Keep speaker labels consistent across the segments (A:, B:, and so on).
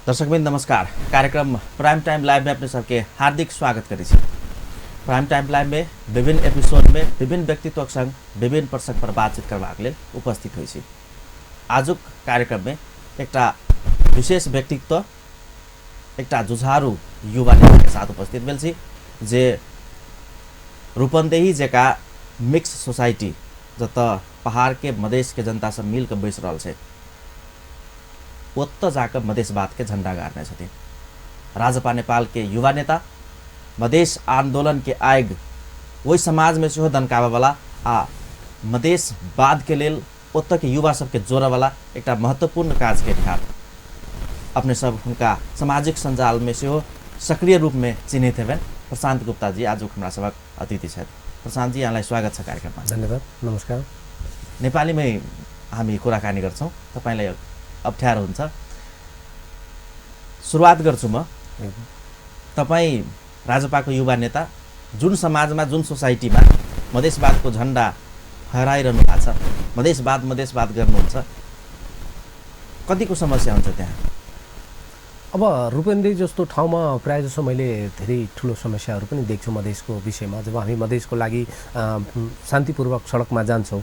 A: दर्शकबिन नमस्कार। कार्यक्रम प्राइम टाइम लाइव में अपने सबके हार्दिक स्वागत करी। प्राइम टाइम लाइव में विभिन्न एपिसोड में विभिन्न व्यक्तित्व संग विभिन्न प्रसंग पर बातचीत करबाक लेल उपस्थित हुई। आजुक कार्यक्रम में एक विशेष व्यक्तित्व एक जुझारू युवा नेता के साथ उपस्थित भेल छी जे रूपन्देही जेका मिक्स सोसाइटी जत पहाड़ के मधेश के जनता सब मिल के बैस रहल छे ओत्त जाकर मधेशवाद के झंडा गाड़ने छथिन। राजपा नेपाल के युवा नेता मधेश आंदोलन के आग वही समाज में से दनकावा वाला आ मधेशवाद के लेल ओत्त के युवा सब के जोड़ वाला एक महत्वपूर्ण काज के निहार अपने सब उनका सामाजिक संजाल में से सक्रिय रूप में चिन्हित हेबेन। प्रशांत गुप्ता जी आज हमारा सबक अतिथि छथि। प्रशांत जी यहाँलाई स्वागत छ कार्यक्रममा।
B: धन्यवाद। नमस्कार।
A: नेपालीमै हामी कुराकानी गर्छौं, तपाईलाई अप्ठ्यारो हुन्छ। सुरुवात गर्छु म। तपाई राजपाको युवा नेता जुन समाजमा जुन सोसाइटीमा मधेशवादको झण्डा फहराइरहनु भएको छ, मधेशवाद गर्नुहुन्छ, कतिको समस्या हुन्छ त्यहाँ?
B: अब रूपन्देही जस्तो ठाउँमा प्रायः जसो मैले धेरै ठुलो समस्याहरू पनि देख्छु मधेसको विषयमा। जब हामी मधेसको लागि शान्तिपूर्वक सडकमा जान्छौँ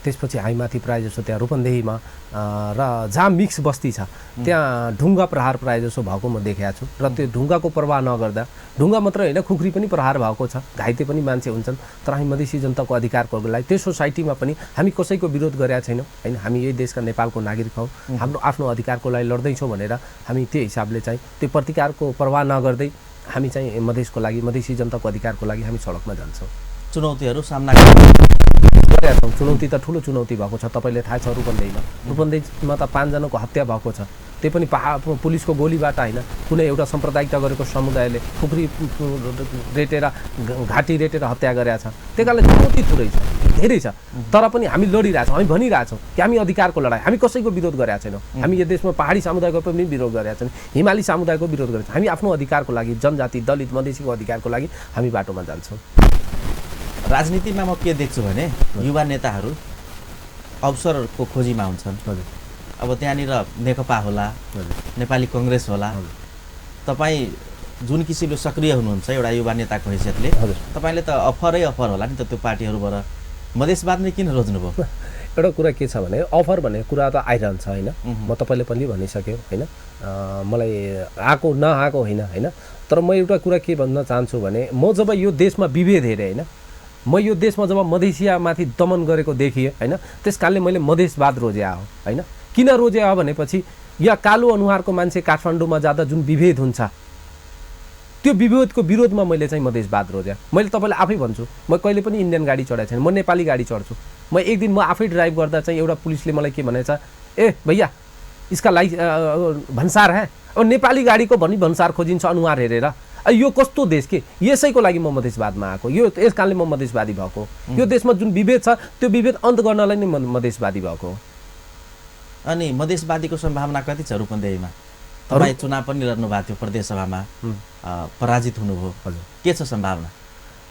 B: त्यसपछि हामी माथि प्रायः जसो त्यहाँ रूपन्देहीमा र जहाँ मिक्स बस्ती छ त्यहाँ ढुङ्गा प्रहार प्रायः जसो भएको म देखेको छु। र त्यो ढुङ्गाको प्रवाह नगर्दा ढुङ्गा मात्र होइन खुख्री पनि प्रहार भएको छ, घाइते पनि मान्छे हुन्छन्। तर हामी मधेसी जनताको अधिकारको लागि त्यो सोसाइटीमा पनि हामी कसैको विरोध गरेका छैनौँ होइन। हामी यही देशका नेपालको नागरिक हौँ, हाम्रो आफ्नो अधिकारको लागि लड्दैछौँ भनेर हामी त्यो हिसाबले चाहिँ त्यो प्रतिकारको प्रवाह नगर्दै हामी चाहिँ मधेसको लागि मधेसी जनताको अधिकारको लागि हामी सडकमा जान्छौँ।
A: चुनौतीहरू सामना गरेका
B: छौँ। चुनौती त ठुलो चुनौती भएको छ। तपाईँले थाहा छ रूपन्देहीमा त 5 जनाको हत्या भएको छ। त्यो पनि पुलिसको गोलीबाट होइन, कुनै एउटा साम्प्रदायिकता गरेको समुदायले खुख्री रेटेर घाँटी रेटेर हत्या गरेका छ। त्यही कारणले चुनौती थुरै छ, धेरै छ। तर पनि हामी लडिरहेछौँ, हामी भनिरहेछौँ कि हामी अधिकारको लडाइँ, हामी कसैको विरोध गरेका छैनौँ। हामी यो देशमा पहाडी समुदायको पनि विरोध गरेका छैनौँ, हिमाली समुदायको विरोध गरेका छौँ। हामी आफ्नो अधिकारको लागि, जनजाति दलित मधेसीको अधिकारको लागि हामी बाटोमा जान्छौँ।
A: राजनीतिमा म के देख्छु भने युवा नेताहरू अवसरको खोजीमा हुन्छन्। अब त्यहाँनिर नेकपा होला, नेपाली कांग्रेस होला, तपाईँ जुन किसिमले सक्रिय हुनुहुन्छ एउटा युवा नेताको हैसियतले, तपाईँले त अफर होला नि त त्यो पार्टीहरूबाट। मधेशवादले किन रोज्नुभयो?
B: एउटा कुरा के छ भने अफर भन्ने कुरा त आइरहन्छ होइन। म तपाईँले पनि भनिसक्यो होइन, मलाई आएको नआएको होइन। तर म एउटा कुरा के भन्न चाहन्छु भने म जब यो देशमा विभेद हेरेँ होइन, म यो देशमा जब मधेसियामाथि दमन गरेको देखिएँ होइन, त्यस कारणले मैले मधेशवाद रोजे हो होइन। किन रोजे हो भनेपछि या कालो अनुहारको मान्छे काठमाडौँमा जाँदा जुन विभेद हुन्छ त्यो विभेदको विरोधमा मैले चाहिँ मधेशवाद रोजे। मैले तपाईँलाई आफै भन्छु, म कहिले पनि इन्डियन गाडी चढाएको छैन, म नेपाली गाडी चढ्छु। म एक दिन म आफै ड्राइभ गर्दा चाहिँ एउटा पुलिसले मलाई के भनेछ, ए भैया इसका भन्सार है। अब नेपाली गाडीको भनी भन्सार खोजिन्छ अनुहार हेरेर। यो कस्तो देश के? यसैको लागि म मधेशवादमा आएको, यो यस कारणले म मधेशवादी भएको। यो देशमा जुन विभेद छ त्यो विभेद अन्त गर्नलाई नै म मधेशवादी भएको।
A: अनि मधेशवादीको सम्भावना कति छ रूपन्देहीमा? तपाईँ चुनाव पनि लड्नु भएको थियो, प्रदेश सभामा पराजित हुनुभयो। हजुर, के छ सम्भावना?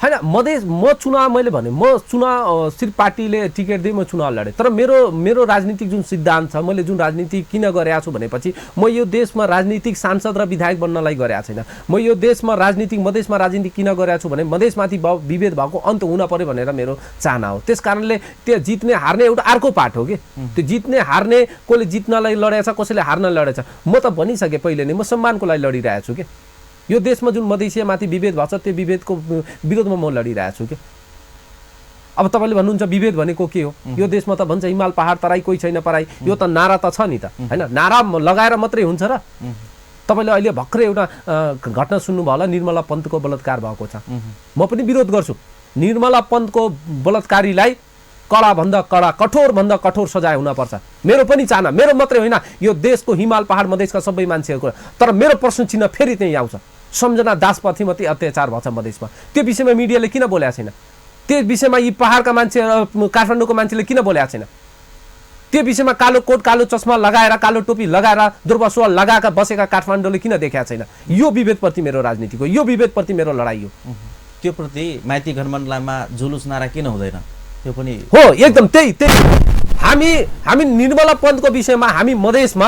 B: होइन म चुनाव मैले भने म चुनाव सिर्फ पार्टीले टिकट दिए म चुनाव लडेँ। तर मेरो राजनीतिक जुन सिद्धान्त छ, मैले जुन राजनीति किन गरेको छु भनेपछि म यो देशमा राजनीतिक सांसद र विधायक बन्नलाई गरेको छैन। म यो देशमा मधेसमा राजनीति किन गरेको छु भने मधेसमाथि विभेद भएको अन्त हुन पर्यो भनेर मेरो चाहना हो। त्यस कारणले त्यो जित्ने हार्ने एउटा अर्को पाठ हो कि त्यो जित्ने हार्ने, कसले जित्नलाई लडेछ, कसैले हार्न लडेछ। म त भनिसकेँ पहिले नै, म सम्मानको लागि लडिरहेको छु कि यो देशमा जुन मधेसियामाथि विभेद भएको छ त्यो विभेदको विरोधमा म लडिरहेको छु कि। अब तपाईँले भन्नुहुन्छ विभेद भनेको के हो? यो देशमा त भन्छ हिमाल पहाड तराई कोही छैन पराई। यो त नारा त छ नि त होइन, नारा लगाएर मात्रै हुन्छ र? तपाईँले अहिले भर्खरै एउटा घटना सुन्नुभयो होला, निर्मला पन्तको बलात्कार भएको छ। म पनि विरोध गर्छु। निर्मला पन्तको बलात्कारीलाई कडाभन्दा कडा, कठोरभन्दा कठोर सजाय हुनपर्छ। मेरो पनि चाहना, मेरो मात्रै होइन, यो देशको हिमाल पहाड मधेसका सबै मान्छेहरूको। तर मेरो प्रश्न चिन्ह फेरि त्यहीँ आउँछ, सम्झना दासपतिमाथि अत्याचार भएको छ मधेसमा। त्यो विषयमा मिडियाले किन बोलेको छैन? त्यो विषयमा यी पहाडका मान्छे, काठमाडौँको मान्छेले किन बोलेको छैन? त्यो विषयमा कालो कोट कालो चस्मा लगाएर, कालो टोपी लगाएर, दुर्वासुवा लगाएका बसेका काठमाडौँले किन देखाएको छैन? यो विभेदप्रति मेरो राजनीतिको, यो विभेदप्रति मेरो लडाइँ हो।
A: त्यो प्रति माइती घरमण्डलामा जुलुस नारा किन हुँदैन? त्यो पनि
B: हो, एकदम त्यही हामी निर्मला पन्तको विषयमा हामी मधेसमा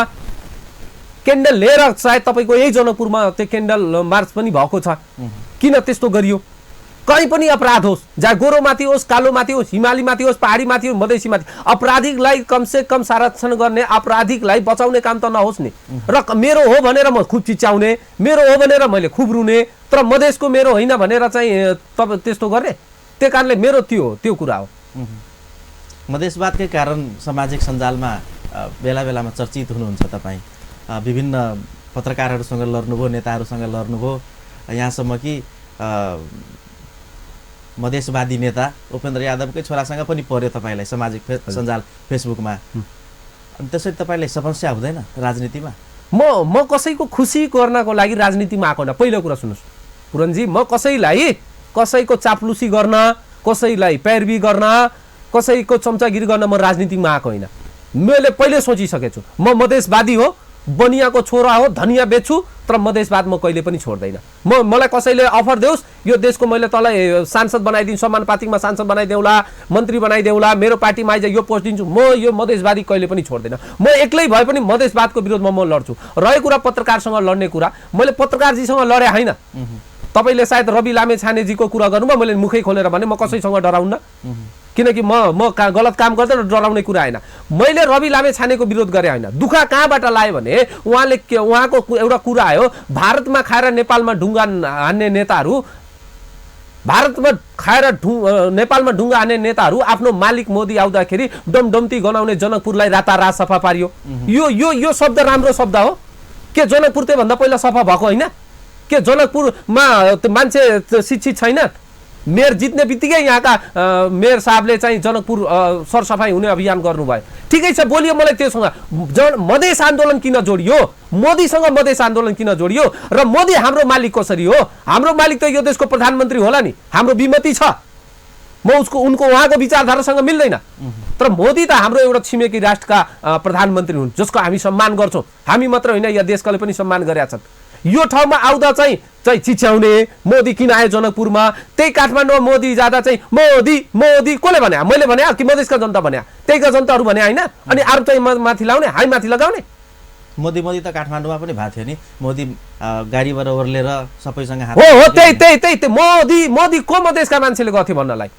B: क्यान्डल लिएर सायद तपाईँको यही जनकपुरमा त्यो क्यान्डल मार्च पनि भएको छ। किन त्यस्तो गरियो? कहीँ पनि अपराध होस्, जहाँ गोरोमाथि होस्, कालोमाथि होस्, हिमालीमाथि होस्, पहाडीमाथि होस्, मधेसीमाथि, अपराधीलाई कमसे कम संरक्षण गर्ने, अपराधीलाई बचाउने काम त नहोस् नि। र मेरो हो भनेर म खुब चिच्याउने, मेरो हो भनेर मैले खुब रुने, तर मधेसको मेरो होइन भनेर चाहिँ तपाईँ त्यस्तो गर्ने। त्यही कारणले मेरो त्यो कुरा हो।
A: मधेसवादकै कारण सामाजिक सञ्जालमा बेला बेलामा चर्चित हुनुहुन्छ तपाईँ। विभिन्न पत्रकारहरूसँग लड्नुभयो, नेताहरूसँग लड्नुभयो, यहाँसम्म कि मधेसवादी नेता उपेन्द्र यादवकै छोरासँग पनि पर्यो तपाईँलाई सामाजिक सञ्जाल फेसबुकमा। अनि त्यसरी तपाईँलाई समस्या हुँदैन राजनीतिमा?
B: म कसैको खुसी गर्नको लागि राजनीतिमा आएको होइन। पहिलो कुरा सुन्नुहोस् पुरनजी, म कसैको चाप्लुसी गर्न, कसैलाई पैरवी गर्न, कसैको चम्चागिरी गर्न म राजनीतिमा आएको होइन। मैले पहिले सोचिसकेको छु, म मधेसवादी हो, बनियाको छोरा हो, धनिया बेच्छु, तर मधेसवाद म कहिले पनि छोड्दैन। मलाई कसैले अफर देओस्, यो देशको मैले तँलाई सांसद बनाइदिन्छु, समानुपातिकमा सांसद बनाइदेऊला, मन्त्री बनाइदेऊला, मेरो पार्टीमा आइज यो पोस्ट दिन्छु, म यो मधेसवादी कहिले पनि छोड्दैन। म एक्लै भए पनि मधेसवादको विरोधमा म लड्छु। रहेको कुरा पत्रकारसँग लड्ने कुरा, मैले पत्रकारजीसँग लडे होइन। तपाईँले सायद रवि लामेछानेजीको कुरा गर्नुभयो, मैले मुखै खोलेर भने म कसैसँग डराउन्न, किनकि म गलत काम गर्दैन, डराउने कुरा होइन। मैले रवि लामेछानेको विरोध गरे होइन। दुःख कहाँबाट लाग्यो भने उहाँको एउटा कुरा आयो, भारतमा खाएर नेपालमा ढुङ्गा हान्ने नेताहरू, भारतमा खाएर नेपालमा ढुङ्गा हान्ने नेताहरू आफ्नो मालिक मोदी आउँदाखेरि डमडम्ती गनाउने जनकपुरलाई रातारात सफा पारियो। यो शब्द राम्रो शब्द हो के? जनकपुर त्योभन्दा पहिला सफा भएको होइन के? जनकपुरमा मान्छे शिक्षित छैन? मेयर जित्ने बित्तिकै यहाँका मेयर साहबले चाहिँ जनकपुर सरसफाई हुने अभियान गर्नुभयो। ठिकै छ, बोलियो। मलाई त्योसँग मधेस आन्दोलन किन जोडियो? मोदीसँग मधेस आन्दोलन किन जोडियो? र मोदी हाम्रो मालिक कसरी हो? हाम्रो मालिक त यो देशको प्रधानमन्त्री होला नि, हाम्रो विमति छ। म उहाँको विचारधारासँग मिल्दैन, तर मोदी त हाम्रो एउटा छिमेकी राष्ट्रका प्रधानमन्त्री हुन्, जसको हामी सम्मान गर्छौँ। हामी मात्र होइन, या देशकाले पनि सम्मान गरेका छन्। यो ठाउँमा आउँदा चाहिँ चिच्याउने, मोदी किन आयो जनकपुरमा? त्यही काठमाडौँमा मोदी जाँदा चाहिँ मोदी कसले भने? मैले भने कि मधेसका जनता भने? त्यहीका जनताहरू भने होइन? अनि अरू चाहिँ माथि लाउने, हामी माथि लगाउने।
A: मोदी त काठमाडौँमा पनि भएको थियो नि। मोदी गाडीबाट ओर्लेर सबैसँग हात
B: हो त्यही मोदी को मधेसका मान्छेले गर्थ्यो भन्नलाई।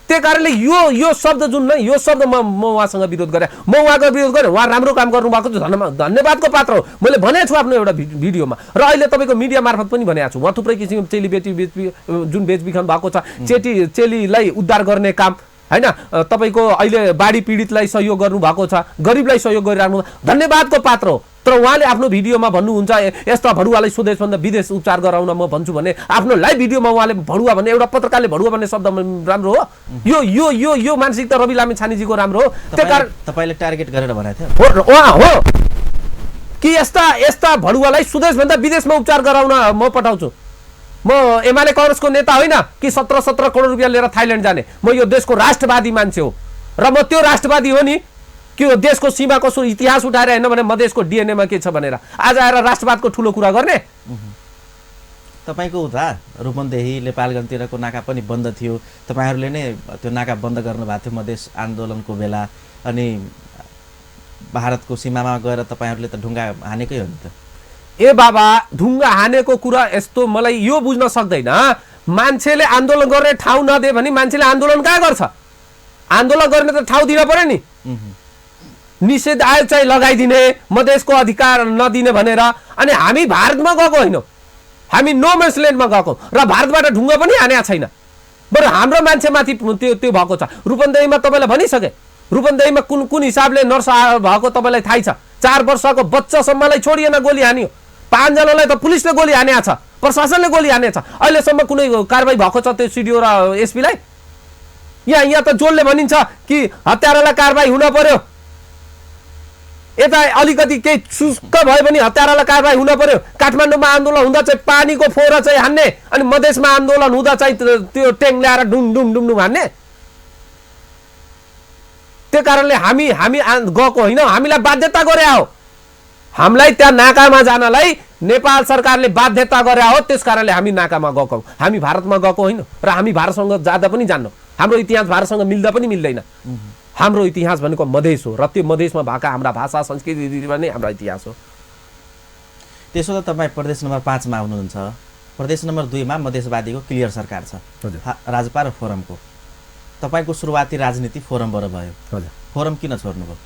B: त्यही कारणले यो शब्द जुन नै, यो शब्द म उहाँसँग विरोध गरेँ। म उहाँको विरोध गरेँ, उहाँ राम्रो काम गर्नुभएको छ, धन्यवादको पात्र हो। मैले भनेको छु आफ्नो एउटा भिडियोमा, र अहिले तपाईँको मिडिया मार्फत पनि भनेको छु। उहाँ थुप्रै किसिमको चेलीबेटी जुन बेचबिखन भएको छ, चेलीलाई उद्धार गर्ने काम होइन, तपाईँको अहिले बाढी पीडितलाई सहयोग गर्नुभएको छ, गरिबलाई सहयोग गरिरहनु, धन्यवादको पात्र हो। तर उहाँले आफ्नो भिडियोमा भन्नुहुन्छ यस्ता भडुवालाई स्वदेशभन्दा विदेश उपचार गराउन म भन्छु भने, आफ्नो लाइभ भिडियोमा उहाँले भडुवा भन्ने, एउटा पत्रकारले भडुवा भन्ने शब्द राम्रो हो? यो मानसिकता रवि लामेछानेजीको राम्रो हो। त्यही कारण
A: तपाईँले टार्गेट गरेर भनेको थियो
B: हो कि यस्ता भडुवालाई स्वदेशभन्दा विदेशमा उपचार गराउन म पठाउँछु। म एमाले कांग्रेसको नेता होइन कि 17 करोड रुपियाँ लिएर थाइल्यान्ड जाने। म यो देशको राष्ट्रवादी मान्छे हो, र म त्यो राष्ट्रवादी हो नि कि देशको सीमाको इतिहास उठाएर हेर्न भने मधेसको डिएनएमा के छ भनेर आज आएर राष्ट्रवादको ठुलो कुरा गर्ने।
A: तपाईँको उता रूपन्देही नेपालगञ्जतिरको नाका पनि बन्द थियो, तपाईँहरूले नै त्यो नाका बन्द गर्नुभएको थियो मधेस आन्दोलनको बेला। अनि भारतको सीमामा गएर तपाईँहरूले त ढुङ्गा हानेकै हो नि त?
B: ए बाबा, ढुङ्गा हानेको कुरा यस्तो मलाई यो बुझ्न सक्दैन। मान्छेले आन्दोलन गर्ने ठाउँ नदिए भने मान्छेले आन्दोलन कहाँ गर्छ? आन्दोलन गर्ने त ठाउँ दिन पर्यो नि। निषेध आयोग चाहिँ लगाइदिने, मधेसको अधिकार नदिने भनेर। अनि हामी भारतमा गएको होइनौँ, हामी नो म्यान्स ल्यान्डमा गएको, र भारतबाट ढुङ्गा पनि हानेको छैन। बरु हाम्रो मान्छेमाथि त्यो भएको छ। रूपन्देहीमा तपाईँलाई भनिसके, रूपन्देहीमा कुन हिसाबले नर्स भएको तपाईँलाई थाहै छ। 4 वर्षको बच्चासम्मलाई छोडिएन, गोली हान्यो। 5 जनालाई त पुलिसले गोली हानेको छ, प्रशासनले गोली हानेको छ। अहिलेसम्म कुनै कारबाही भएको छ त्यो सिडिओ र एसपीलाई? यहाँ त जोडले भनिन्छ कि हत्यारालाई कारबाही हुन पर्यो, यता अलिकति केही चुस्क भयो भने हत्यारालाई कारबाही हुन पर्यो। काठमाडौँमा आन्दोलन हुँदा चाहिँ पानीको फोहरा चाहिँ हान्ने, अनि मधेसमा आन्दोलन हुँदा चाहिँ त्यो ट्याङ ल्याएर डुम डुम डुम डुम हान्ने। त्यो कारणले हामी गएको होइनौँ, हामीलाई बाध्यता गरे हो। हामीलाई त्यहाँ नाकामा जानलाई नेपाल सरकारले बाध्यता गरे हो, त्यस कारणले हामी नाकामा गएको। हामी भारतमा गएको होइन, र हामी भारतसँग जाँदा पनि जान्नौँ। हाम्रो इतिहास भारतसँग मिल्दा पनि मिल्दैन। हाम्रो इतिहास भनेको मधेस हो, र त्यो मधेसमा भएका हाम्रा भाषा संस्कृति पनि हाम्रो इतिहास हो।
A: त्यसो त तपाईँ प्रदेश नम्बर 5 मा हुनुहुन्छ। प्रदेश नम्बर 2 मा मधेसवादीको क्लियर सरकार छ, राजपा र फोरमको। तपाईँको सुरुवाती राजनीति फोरमबाट भयो।
B: हजुर,
A: फोरम किन छोड्नुभयो?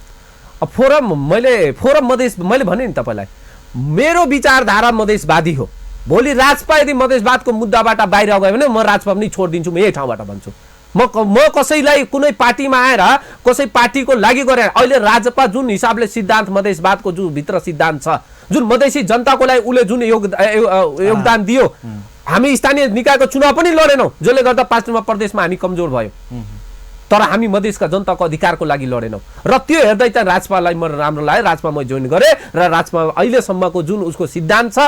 B: अब फोरम मधेस मैले भने नि तपाईँलाई, मेरो विचारधारा मधेसवादी हो। भोलि राजपा यदि मधेसवादको मुद्दाबाट बाहिर गयो भने म राजपा पनि छोडिदिन्छु, म यही ठाउँबाट भन्छु। म कसैलाई कुनै पार्टीमा आएर कसै पार्टीको लागि गरेर अहिले राजपा जुन हिसाबले सिद्धान्त मधेसवादको जुन भित्र सिद्धान्त छ, जुन मधेसी जनताको लागि उसले जुन योगदान दियो, हामी स्थानीय निकायको चुनाव पनि लडेनौँ, जसले गर्दा 5 नम्बर प्रदेशमा हामी कमजोर भयो, तर हामी मधेसका जनताको अधिकारको लागि लडेनौँ। र त्यो हेर्दै चाहिँ राजपालाई म राम्रो लाग्यो, राजपा म जोइन गरेँ र राजपा अहिलेसम्मको जुन उसको सिद्धान्त छ,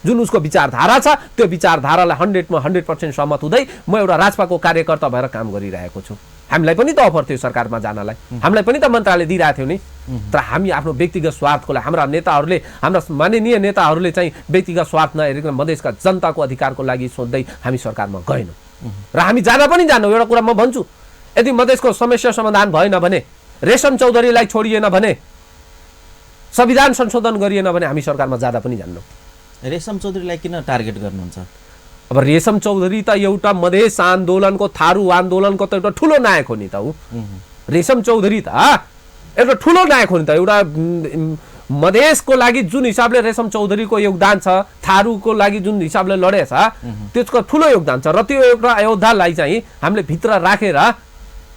B: जुन उसको विचारधारा छ, त्यो विचारधारालाई 100% सहमत हुँदै म एउटा राजपाको कार्यकर्ता भएर काम गरिरहेको छु। हामीलाई पनि त अफर थियो सरकारमा जानलाई, हामीलाई पनि त मन्त्रालय दिइरहेको थियो नि, तर हामी आफ्नो व्यक्तिगत स्वार्थको लागि हाम्रा नेताहरूले, हाम्रा माननीय नेताहरूले चाहिँ व्यक्तिगत स्वार्थ नहेरिकन मधेसका जनताको अधिकारको लागि सोच्दै हामी सरकारमा गएनौँ र हामी जान पनि जान्नौँ। एउटा कुरा म भन्छु, यदि मधेसको समस्या समाधान भएन भने, रेशम चौधरीलाई छोडिएन भने, संविधान संशोधन गरिएन भने हामी सरकारमा जाँदा पनि जान्नौँ।
A: रेशम चौधरीलाई किन टार्गेट गर्नुहुन्छ?
B: अब रेशम चौधरी त एउटा मधेस आन्दोलनको, थारू आन्दोलनको त एउटा ठुलो नायक हो नि त ऊ। रेशम चौधरी त एउटा ठुलो नायक हो नि त। एउटा मधेसको लागि जुन हिसाबले रेशम चौधरीको योगदान छ, थारूको लागि जुन हिसाबले लडेछ, त्यसको ठुलो योगदान छ। र त्यो एउटा योद्धालाई चाहिँ हामीले भित्र राखेर,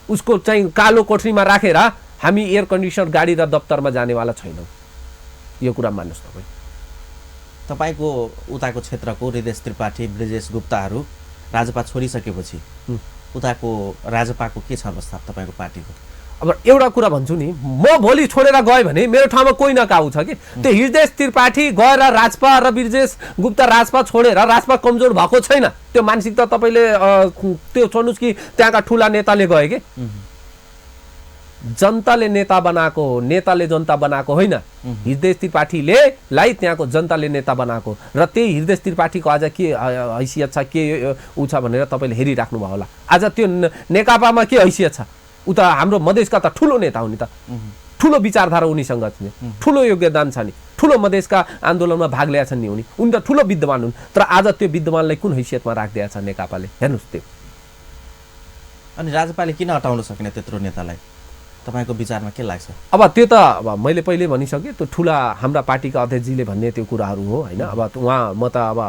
B: उसको चाहिँ कालो कोठरीमा राखेर हामी एयर कन्डिसनर गाडी र दफ्तरमा जानेवाला छैनौँ। यो कुरा मान्नुहोस् तपाईँ।
A: तपाईँको उताको क्षेत्रको हृदय त्रिपाठी, ब्रिजेश गुप्ताहरू राजपा छोडिसकेपछि उताको राजपाको के छ अवस्था तपाईँको पार्टीको?
B: अब एउटा कुरा भन्छु नि, म भोलि छोडेर गएँ भने मेरो ठाउँमा कोही नकाउ छ कि। त्यो हृदय त्रिपाठी गएर राजपा र ब्रिजेश गुप्ता राजपा छोडेर राजपा कमजोर भएको छैन, त्यो मानसिकता तपाईँले त्यो छोड्नुहोस् कि त्यहाँका ठुला नेताले गए कि। जनताले नेता बनाएको हो, नेताले जनता बनाएको होइन। हृदय त्रिपाठीले त्यहाँको जनताले नेता बनाएको र त्यही हृदय त्रिपाठीको आज के हैसियत छ, के ऊ छ भनेर तपाईँले हेरिराख्नु भयो होला। आज त्यो नेकपामा के हैसियत छ? ऊ त हाम्रो मधेसका त ठुलो नेता हो नि त, ठुलो विचारधारा उनीसँग छ नि, ठुलो योगदान छ नि, ठुलो मधेसका आन्दोलनमा भाग ल्याएछन् नि उनी त ठुलो विद्वान हुन्। तर आज त्यो विद्वानलाई कुन हैसियतमा राखिदिएको छ नेकपाले? हेर्नुहोस् त्यो।
A: अनि राजपाले किन हटाउन सकिने त्यत्रो नेतालाई? तपाईँको विचारमा के लाग्छ?
B: अब त्यो त मैले पहिले भनिसकेँ, त्यो ठुला हाम्रा पार्टीका अध्यक्षजीले भन्ने त्यो कुराहरू हो होइन। अब म त अब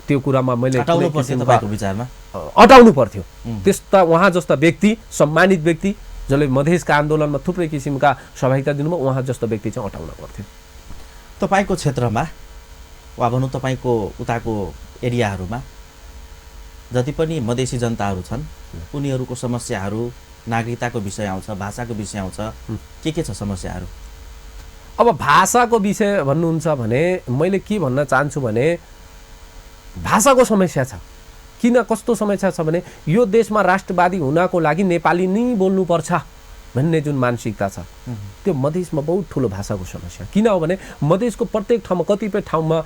B: त्यो कुरामा मैले
A: हटाउनु पर्थ्यो, तपाईँको विचारमा
B: हटाउनु पर्थ्यो। त्यस्ता उहाँ जस्ता व्यक्ति, सम्मानित व्यक्ति जसले मधेसका आन्दोलनमा थुप्रै किसिमका सहभागिता दिनुभयो, उहाँ जस्तो व्यक्ति चाहिँ हटाउन पर्थ्यो।
A: तपाईँको क्षेत्रमा वा भनौँ तपाईँको उताको एरियाहरूमा जति पनि मधेसी जनताहरू छन्, उनीहरूको समस्याहरू, नागरिकताको विषय आउँछ, भाषाको विषय आउँछ, के छ समस्याहरू?
B: अब भाषाको विषय भन्नुहुन्छ भने मैले के भन्न चाहन्छु भने, भाषाको समस्या छ। किन, कस्तो समस्या छ भने यो देशमा राष्ट्रवादी हुनको लागि नेपाली नै बोल्नुपर्छ भन्ने जुन मानसिकता छ, त्यो मधेसमा बहुत ठुलो भाषाको समस्या। किन हो भने मधेसको प्रत्येक ठाउँमा, कतिपय ठाउँमा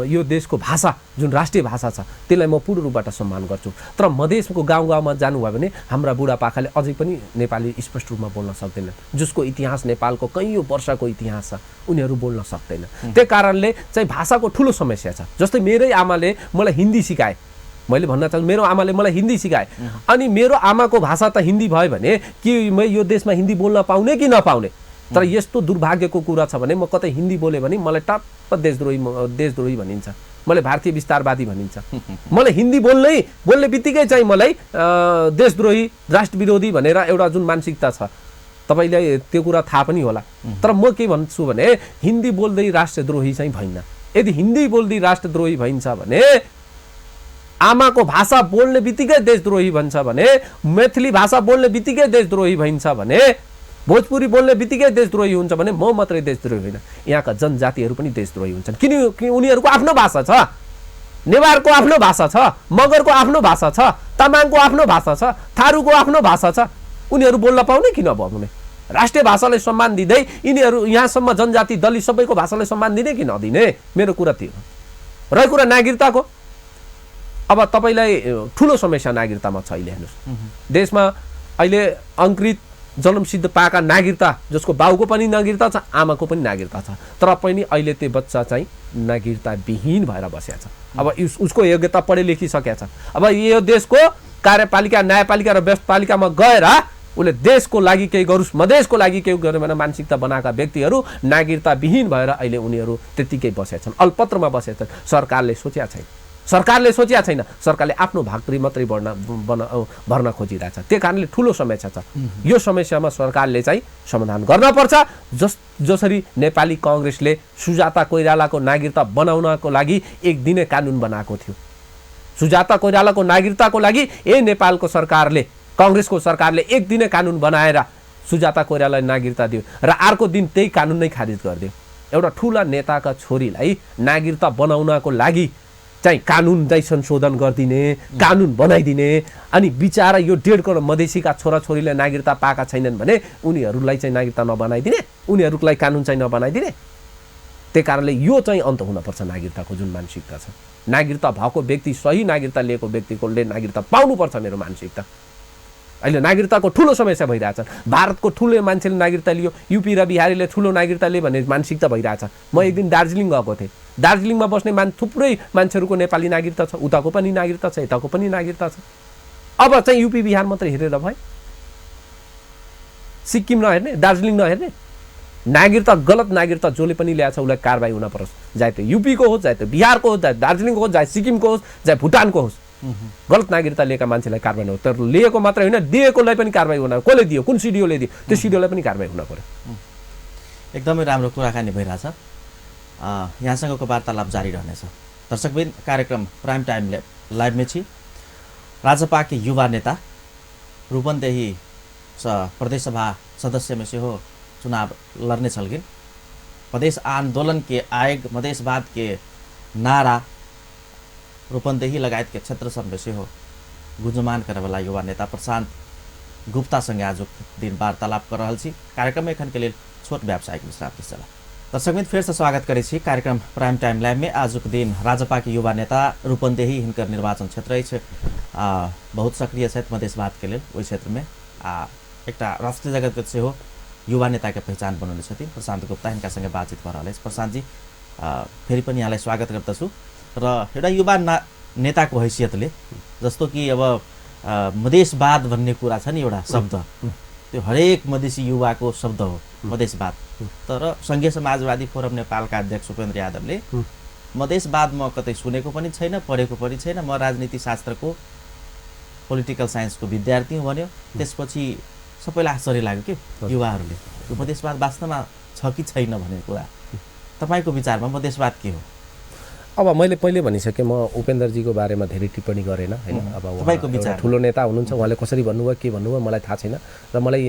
B: यो देशको भाषा जुन राष्ट्रिय भाषा छ त्यसलाई म पूर्ण रूपबाट सम्मान गर्छु। तर मधेसको गाउँ गाउँमा जानुभयो भने हाम्रा बुढापाकाले अझै पनि नेपाली स्पष्ट रूपमा बोल्न सक्दैनन्, जसको इतिहास नेपालको कैयौँ वर्षको इतिहास छ, उनीहरू बोल्न सक्दैनन्। त्यही कारणले चाहिँ भाषाको ठुलो समस्या छ। जस्तै मेरै आमाले मलाई हिन्दी सिकाए, मैले भन्न चाहन्छु मेरो आमाले मलाई हिन्दी सिकाए, अनि मेरो आमाको भाषा त हिन्दी भयो भने कि म यो देशमा हिन्दी बोल्न पाउने कि नपाउने? तर यस्तो दुर्भाग्यको कुरा छ भने म कतै हिन्दी बोलेँ भने मलाई टप्प देशद्रोही भनिन्छ, मलाई भारतीय विस्तारवादी भनिन्छ। मलाई हिन्दी बोल्ने बित्तिकै चाहिँ मलाई देशद्रोही, राष्ट्रविरोधी भनेर एउटा जुन मानसिकता छ, तपाईँलाई त्यो कुरा थाहा पनि होला। तर म के भन्छु भने हिन्दी बोल्दै राष्ट्रद्रोही चाहिँ भइन्न। यदि हिन्दी बोल्दै राष्ट्रद्रोही भइन्छ भने, आमाको भाषा बोल्ने बित्तिकै देशद्रोही भन्छ भने, मैथिली भाषा बोल्ने बित्तिकै देशद्रोही भइन्छ भने, भोजपुरी बोल्ने बित्तिकै देशद्रोही हुन्छ भने म मात्रै देशद्रोही होइन, यहाँका जनजातिहरू पनि देशद्रोही हुन्छन्। किन उनीहरूको आफ्नो भाषा छ, नेवारको आफ्नो भाषा छ, मगरको आफ्नो भाषा छ, तामाङको आफ्नो भाषा छ, थारूको आफ्नो भाषा छ, उनीहरू बोल्न पाउने कि नपाउने? राष्ट्रिय भाषालाई सम्मान दिँदै यिनीहरू यहाँसम्म जनजाति दलित सबैको भाषालाई सम्मान दिने कि नदिने? मेरो कुरा त्यो हो। रहेको कुरा नागरिकताको, अब तपाईँलाई ठुलो समस्या नागरिकतामा छ। अहिले हेर्नुहोस्, देशमा अहिले अङ्कृत जन्मसिद्ध पाएका नागरिकता जसको बाउको पनि नागरिकता छ आमाको पनि नागरिकता छ तर पनि अहिले त्यो बच्चा चाहिँ नागरिकता विहीन भएर बसेको छ। अब उसको योग्यता पढे लेखिसकेको छ। अब यो देशको कार्यपालिका न्यायपालिका र व्यवस्थापालिकामा गएर उसले देशको लागि केही गरोस् मधेसको लागि केही गरेर भनेर मानसिकता बनाएका व्यक्तिहरू नागरिकता विहीन भएर अहिले उनीहरू त्यत्तिकै बसेका छन्, अल्पत्रमा बसेका छन्। सरकारले सोचेका छैन, सरकारले आफ्नो भागत्री मात्रै भर्न खोजिरहेछ। त्यही कारणले ठुलो समस्या छ। यो समस्यामा सरकारले चाहिँ समाधान गर्नपर्छ। जसरी नेपाली काङ्ग्रेसले सुजाता कोइरालाको नागरिकता बनाउनको लागि एक दिने कानुन बनाएको थियो। सुजाता कोइरालाको नागरिकताको लागि नेपालको सरकारले काङ्ग्रेसको सरकारले एक दिने कानुन बनाएर सुजाता कोइरालालाई नागरिकता दियो र अर्को दिन त्यही कानुन नै खारिज गरिदियो। एउटा ठुला नेताका छोरीलाई नागरिकता बनाउनको लागि चाहिँ कानुन चाहिँ संशोधन गरिदिने, कानुन बनाइदिने अनि बिचारा यो 1.5 करोड मधेसीका छोराछोरीले नागरिकता पाएका छैनन् भने उनीहरूलाई चाहिँ नागरिकता नबनाइदिने, उनीहरूलाई कानुन चाहिँ नबनाइदिने। त्यही कारणले यो चाहिँ अन्त हुनपर्छ। नागरिकताको जुन मानसिकता छ, नागरिकता भएको व्यक्ति सही नागरिकता लिएको व्यक्तिकोले नागरिकता पाउनुपर्छ मेरो मानसिकता। अहिले नागरिकताको ठुलो समस्या भइरहेछ। भारतको ठुलो मान्छेले नागरिकता लियो, युपी र बिहारीले ठुलो नागरिकता लियो भन्ने मानसिकता भइरहेछ। म एक दिन दार्जिलिङ गएको थिएँ। दार्जिलिङमा बस्ने थुप्रै मान्छेहरूको नेपाली नागरिकता छ, उताको पनि नागरिकता छ, यताको पनि नागरिकता छ। अब चाहिँ युपी बिहार मात्रै हेरेर भयो, सिक्किम नहेर्ने, दार्जिलिङ नहेर्ने। नागरिकता गलत नागरिकता जसले पनि ल्याएछ उसलाई कारबाही हुन परोस्, चाहे त्यो युपीको होस्, चाहे त्यो बिहारको होस्, चाहे दार्जिलिङको होस्, चाहे सिक्किमको होस्, चाहे भुटानको होस्। गलत नागरिकता लिएका मान्छेलाई कारबाही हो। तर लिएको मात्रै होइन, दिएकोलाई पनि कारबाही हुन। कसले दियो, कुन सिडिओले दियो, त्यो सिडिओलाई पनि कारबाही हुन पर्यो।
A: एकदमै राम्रो कुराकानी भइरहेछ। यहाँसँगको वार्तालाप जारी रहनेछ। दर्शकबिन, कार्यक्रम प्राइम टाइम लाइभ में छी। राजपा के युवा नेता रूपन्देही प्रदेश सभा सदस्य में से हो चुनाव लड़ने छलगिन। प्रदेश आंदोलन के आयोग मधेशवाद के नारा रूपन्देही लगायत के क्षेत्र सब में से हो गुंजमान करे वाला युवा नेता प्रशांत गुप्ता संगे आज दिन वार्तालाप कर रहा छी। कार्यक्रम में एखन के लिए छोट व्यावसायिक विश्राम चला। दर्शकबिन, फिर से स्वागत करे छी कार्यक्रम प्राइम टाइम लाइव में। आज के दिन राजपा के युवा नेता रूपन्देही हिनकर निर्वाचन क्षेत्र बहुत सक्रिय छथि मधेशवाद के लिए। वही क्षेत्र में एक राष्ट्रीय जगत से हो युवा नेता के पहचान बनाउने छथिन प्रशांत गुप्ता। हिनका संगे बातचीत कर रहा। प्रशांत जी, फेरि पनि यहाँलाई स्वागत गर्दछु। र एउटा युवा नेताको हैसियतले जस्तो कि अब मधेशवाद भन्ने कुरा छ नि, एउटा शब्द त्यो हरेक मधेसी युवाको शब्द हो मधेशवाद। तर संघीय समाजवादी फोरम नेपालका अध्यक्ष उपेन्द्र यादवले मधेशवाद म कतै सुनेको पनि छैन, पढेको पनि छैन, म राजनीति शास्त्रको पोलिटिकल साइन्सको विद्यार्थी हुँ भन्यो। त्यसपछि सबैलाई आश्चर्य लाग्यो कि युवाहरूले यो मधेशवाद वास्तवमा छ कि छैन भन्ने कुरा। तपाईँको विचारमा मधेशवाद के हो?
B: अब मैले पहिले भनिसकेँ, म उपेन्द्रजीको बारेमा धेरै टिप्पणी गरेन हैन। अब
A: तपाईको विचार,
B: ठुलो नेता हुनुहुन्छ, उहाँले कसरी भन्नुभयो के भन्नुभयो मलाई थाहा छैन र मलाई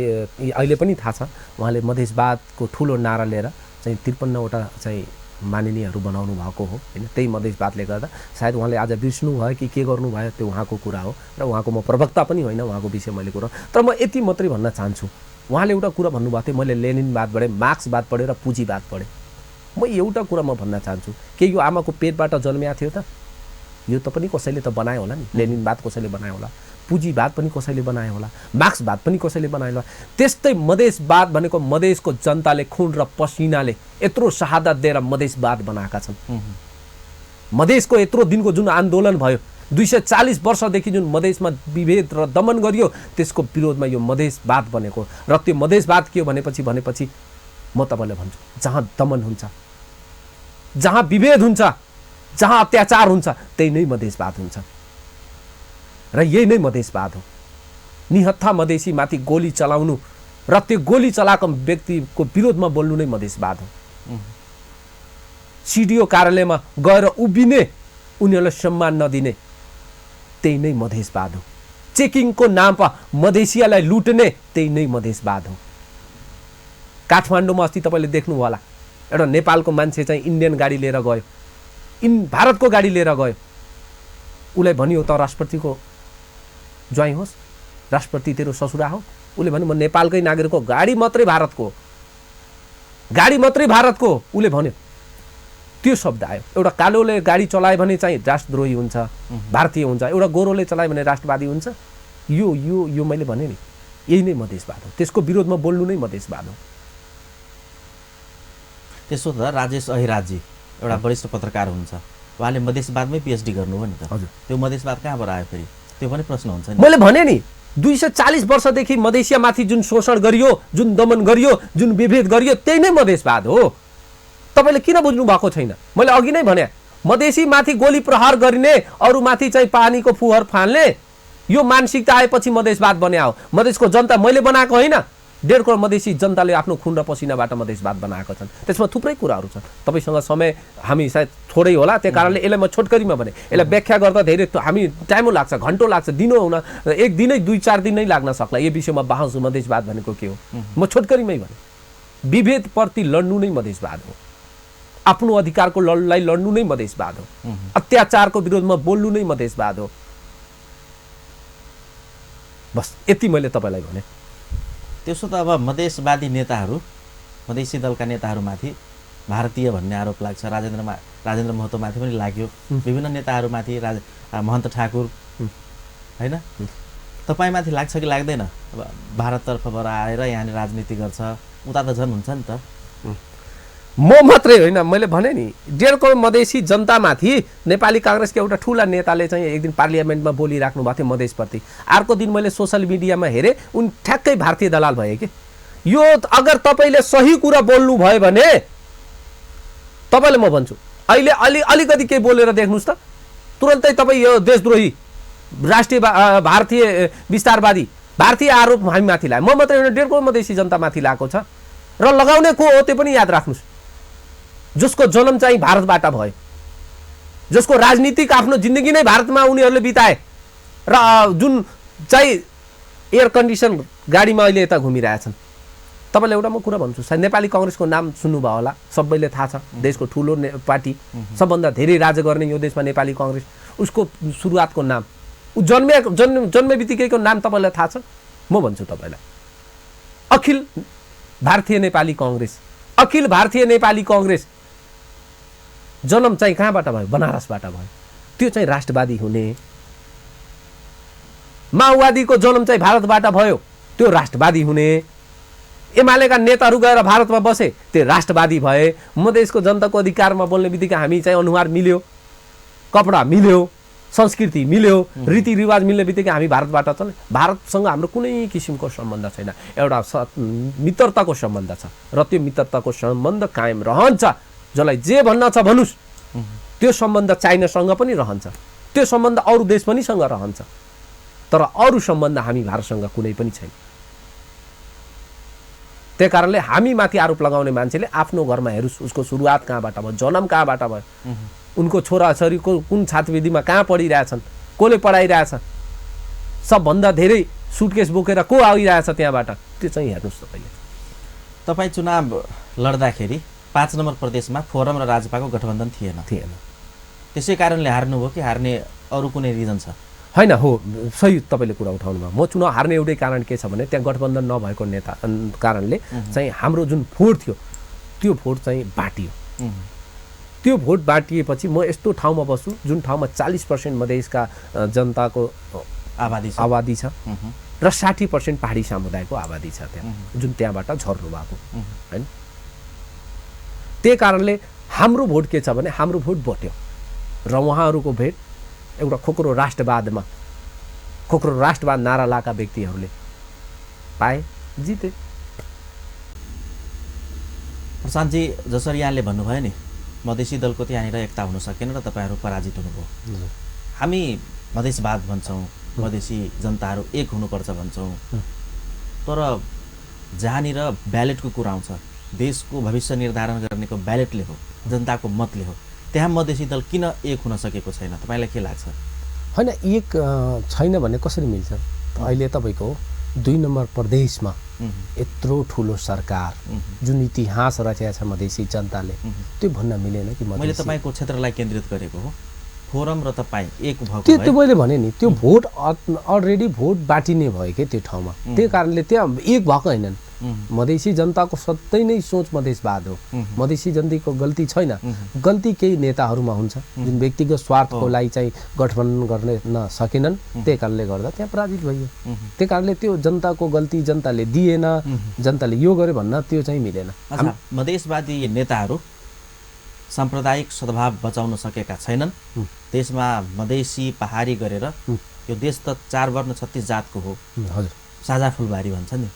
B: अहिले पनि थाहा छ उहाँले मधेशवादको ठुलो नारा लिएर चाहिँ 53वटा चाहिँ माननीयहरू बनाउनु भएको हो हैन। त्यही मधेशवादले गर्दा सायद उहाँले आज बिर्सनु भयो कि के गर्नु भयो त्यो उहाँको कुरा हो र उहाँको म प्रवक्ता पनि होइन उहाँको विषय मैले कुरा। तर म यति मात्रै भन्न चाहन्छु, उहाँले एउटा कुरा भन्नुभएको थियो, मैले लेनिनवाद पढेँ, मार्क्सवाद पढेँ र पुँजीवाद पढेँ। म एउटा कुरा म भन्न चाहन्छु, के यो आमाको पेटबाट जन्मिएको थियो त? यो त पनि कसैले त बनायो होला नि। लेनिनवाद कसैले बनायो होला, पुँजीवाद पनि कसैले बनायो होला, मार्क्सवाद पनि कसैले बनायो होला। त्यस्तै मधेशवाद भनेको मधेसको जनताले खुन र पसिनाले यत्रो शहादत दिएर मधेशवाद बनाएका छन्। मधेसको यत्रो दिनको जुन आन्दोलन भयो, 240 वर्षदेखि जुन मधेसमा विभेद र दमन गरियो, त्यसको विरोधमा यो मधेशवाद बनेको। र त्यो मधेशवाद के हो भनेपछि म तपाईँलाई भन्छु, जहाँ दमन हुन्छ, जहाँ विभेद हुन्छ, जहाँ अत्याचार हुन्छ, त्यही नै मधेशवाद हुन्छ र यही नै मधेशवाद हो। निहत्था मधेसी माथि गोली चलाउनु र त्यो गोली चलाएको व्यक्तिको विरोधमा बोल्नु नै मधेशवाद हो। सिडिओ कार्यालयमा गएर उभिने, उनीहरूलाई सम्मान नदिने, त्यही नै मधेशवाद हो। चेकिङको नाममा मधेसियालाई लुट्ने, त्यही नै मधेशवाद हो। काठमाडौँमा अस्ति तपाईँले देख्नु होला, एउटा नेपालको मान्छे चाहिँ इन्डियन गाडी लिएर गयो, भारतको गाडी लिएर गयो। उसलाई भनियो त राष्ट्रपतिको ज्वाइँ होस्, राष्ट्रपति तेरो ससुरा हो। उसले भन्यो म नेपालकै नागरिक हो, गाडी मात्रै भारतको, गाडी मात्रै भारतको उसले भन्यो। त्यो शब्द आयो। एउटा कालोले गाडी चलायो भने चाहिँ राष्ट्रद्रोही हुन्छ, भारतीय हुन्छ। एउटा गोरोले चलायो भने राष्ट्रवादी हुन्छ। यो यो यो मैले भने नि, यही नै मधेसवाद हो, त्यसको विरोधमा बोल्नु नै मधेसवाद हो।
A: त्यसो त राजेश अहिराजी एउटा वरिष्ठ पत्रकार हुनुहुन्छ, उहाँले मधेसवादमै पिएचडी गर्नुभयो नि त।
B: हजुर,
A: त्यो मधेसवाद कहाँबाट आयो फेरि, त्यो पनि प्रश्न हुन्छ नि।
B: मैले भने नि 240 वर्षदेखि मधेसियामाथि जुन शोषण गरियो, जुन दमन गरियो, जुन विभेद गरियो, त्यही नै मधेसवाद हो। तपाईँले किन बुझ्नु भएको छैन? मैले अघि नै भने मधेसीमाथि गोली प्रहार गरिने, अरूमाथि चाहिँ पानीको फुहर फाल्ने, यो मानसिकता आएपछि मधेसवाद बन्या हो। मधेसको जनता मैले बनाएको होइन, 1.5 करोड मधेसी जनताले आफ्नो खुन र पसिनाबाट मधेसवाद बनाएको छन्। त्यसमा थुप्रै कुराहरू छन्। तपाईँसँग समय हामी सायद थोरै होला, त्यही कारणले यसलाई म छोटकरीमा भने, यसलाई व्याख्या गर्दा धेरै हामी टाइम लाग्छ, घन्टो लाग्छ, दिनो हुन एक दिनै 2-4 दिन नै लाग्न सक्ला। यो विषयमा बहस मधेसवाद भनेको के हो, म छोटकरीमै भने विभेदप्रति लड्नु नै मधेसवाद हो, आफ्नो अधिकारको लडलाई लड्नु नै मधेसवाद हो, अत्याचारको विरोधमा बोल्नु नै मधेसवाद हो। बस यति मैले तपाईँलाई भने।
A: त्यसो त अब मधेसवादी नेताहरू, मधेसी दलका नेताहरूमाथि भारतीय भन्ने आरोप लाग्छ, राजेन्द्र महतोमाथि पनि लाग्यो, विभिन्न नेताहरूमाथि, महन्त ठाकुर होइन, तपाईँमाथि लाग्छ कि लाग्दैन? अब भारततर्फबाट आएर यहाँले राजनीति गर्छ, उता त झन् हुन्छ नि त।
B: म मात्रै होइन, मैले भने नि 1.5 करोड मधेसी जनतामाथि नेपाली काङ्ग्रेसको एउटा ठुला नेताले चाहिँ एक दिन पार्लियामेन्टमा बोलिराख्नु भएको थियो मधेसप्रति। अर्को दिन मैले सोसल मिडियामा हेरेँ, उनी ठ्याक्कै भारतीय दलाल भए कि। यो अगर तपाईँले सही कुरा बोल्नु भयो भने तपाईँले म भन्छु अहिले अलिकति केही बोलेर देख्नुहोस् त, तुरन्तै तपाईँ यो देशद्रोही, राष्ट्रिय भारतीय विस्तारवादी, भारतीय आरोप हामीमाथि लाग्यो। म मात्रै होइन, 1.5 करोड मधेसी जनतामाथि लागेको छ। र लगाउने को हो त्यो पनि याद राख्नुहोस्, जसको जन्म चाहिँ भारतबाट भयो, जसको राजनीतिक आफ्नो जिन्दगी नै भारतमा उनीहरूले बिताए, र जुन चाहिँ एयर कन्डिसन गाडीमा अहिले यता घुमिरहेछन्। तपाईँलाई एउटा म कुरा भन्छु, सायद नेपाली काङ्ग्रेसको नाम सुन्नुभयो होला, सबैले थाहा छ, देशको ठुलो पार्टी, सबभन्दा धेरै राज गर्ने यो देशमा नेपाली काङ्ग्रेस। उसको सुरुवातको नाम, ऊ जन्मे बित्तिकैको नाम तपाईँलाई थाहा छ? म भन्छु तपाईँलाई, अखिल भारतीय नेपाली काङ्ग्रेस। अखिल भारतीय नेपाली काङ्ग्रेस जन्म चाहिँ कहाँबाट भयो? बनारसबाट भयो। त्यो चाहिँ राष्ट्रवादी हुने। माओवादीको जन्म चाहिँ भारतबाट भयो, त्यो राष्ट्रवादी हुने। एमालेका नेताहरू गएर भारतमा बसे, त्यो राष्ट्रवादी भए। मधेसको जनताको अधिकारमा बोल्ने बित्तिकै हामी चाहिँ अनुहार मिल्यो, कपडा मिल्यो, संस्कृति मिल्यो, रीतिरिवाज मिल्ने बित्तिकै हामी भारतबाट चल्ने। भारतसँग हाम्रो कुनै किसिमको सम्बन्ध छैन, एउटा मित्रताको सम्बन्ध छ, र त्यो मित्रताको सम्बन्ध कायम रहन्छ। जसलाई जे भन्न छ भन्नुहोस्, त्यो सम्बन्ध चाइनासँग पनि रहन्छ, त्यो सम्बन्ध अरू देश पनि सँग रहन्छ, तर अरू सम्बन्ध हामी भारतसँग कुनै पनि छैन। त्यही कारणले हामी माथि आरोप लगाउने मान्छेले आफ्नो घरमा हेरोस्, उसको सुरुवात कहाँबाट भयो, जन्म कहाँबाट भयो, उनको छोराछोरीको कुन छात्रवृत्तिमा कहाँ पढिरहेछन्, कसले पढाइरहेछ, सबभन्दा धेरै सुटकेस बोकेर को आइरहेछ त्यहाँबाट, त्यो चाहिँ हेर्नुहोस् तपाईँले।
A: तपाईँ चुनाव लड्दाखेरि 5 नम्बर प्रदेशमा फोरम र राजपाको गठबन्धन थिएन। त्यसै कारणले हार्नुभयो कि हार्ने अरू कुनै रिजन छ?
B: होइन, हो, सही तपाईँले कुरा उठाउनु भयो। म चुनाव हार्ने एउटै कारण के छ भने त्यहाँ गठबन्धन नभएको कारणले चाहिँ हाम्रो जुन भोट थियो त्यो भोट चाहिँ बाटियो। त्यो भोट बाटिएपछि म यस्तो ठाउँमा बस्छु जुन ठाउँमा 40% मधेसका जनताको आबादी छ र 60% पहाडी समुदायको आबादी छ त्यहाँ, जुन त्यहाँबाट झर्नु भएको होइन। त्यही कारणले हाम्रो भोट के छ भने हाम्रो भोट बट्यो, र उहाँहरूको भेट एउटा खोक्रो राष्ट्रवाद नारा लाएका व्यक्तिहरूले पाए, जिते।
A: प्रशान्तजी, जसरी यहाँले भन्नुभयो नि, मधेसी दलको त्यहाँनिर एकता हुन सकेन र तपाईँहरू पराजित हुनुभयो। हामी मधेसवाद भन्छौँ, मधेसी जनताहरू एक हुनुपर्छ भन्छौँ, तर जहाँनिर ब्यालेटको कुरा आउँछ, देशको भविष्य निर्धारण गर्नेको ब्यालेटले हो, जनताको मतले हो, त्यहाँ मधेसी दल किन एक हुन सकेको छैन? तपाईँलाई के लाग्छ?
B: होइन, एक छैन भने कसरी मिल्छ? अहिले तपाईँको 2 नम्बर प्रदेशमा यत्रो ठुलो सरकार जुन इतिहास रचेको छ मधेसी जनताले, त्यो भन्न मिलेन कि?
A: मैले तपाईँको क्षेत्रलाई केन्द्रित गरेको हो, फोरम र तपाईँ एक भएको
B: त्यो मैले भने नि, त्यो भोट अलरेडी भोट बाटिने भयो कि त्यो ठाउँमा। त्यही कारणले त्यहाँ एक भएको होइनन्। मधेसी जनताको सधैँ नै सोच मधेसवाद हो। मधेसी जनताको गल्ती छैन, गल्ती केही नेताहरूमा हुन्छ जुन व्यक्तिगत स्वार्थको लागि चाहिँ गठबन्धन गर्न नसकेनन्, त्यही कारणले गर्दा त्यहाँ पराजित भयो। त्यही कारणले त्यो जनताको गल्ती जनताले दिएन, जनताले यो गर्यो भन्न त्यो चाहिँ मिलेन।
A: मधेसवादी नेताहरू साम्प्रदायिक सद्भाव बचाउन सकेका छैनन्। देशमा मधेसी पहाडी गरेर यो देश त 4 वर्ण 36 जातको हो।
B: हजुर,
A: साझा फुलबारी भन्छ नि।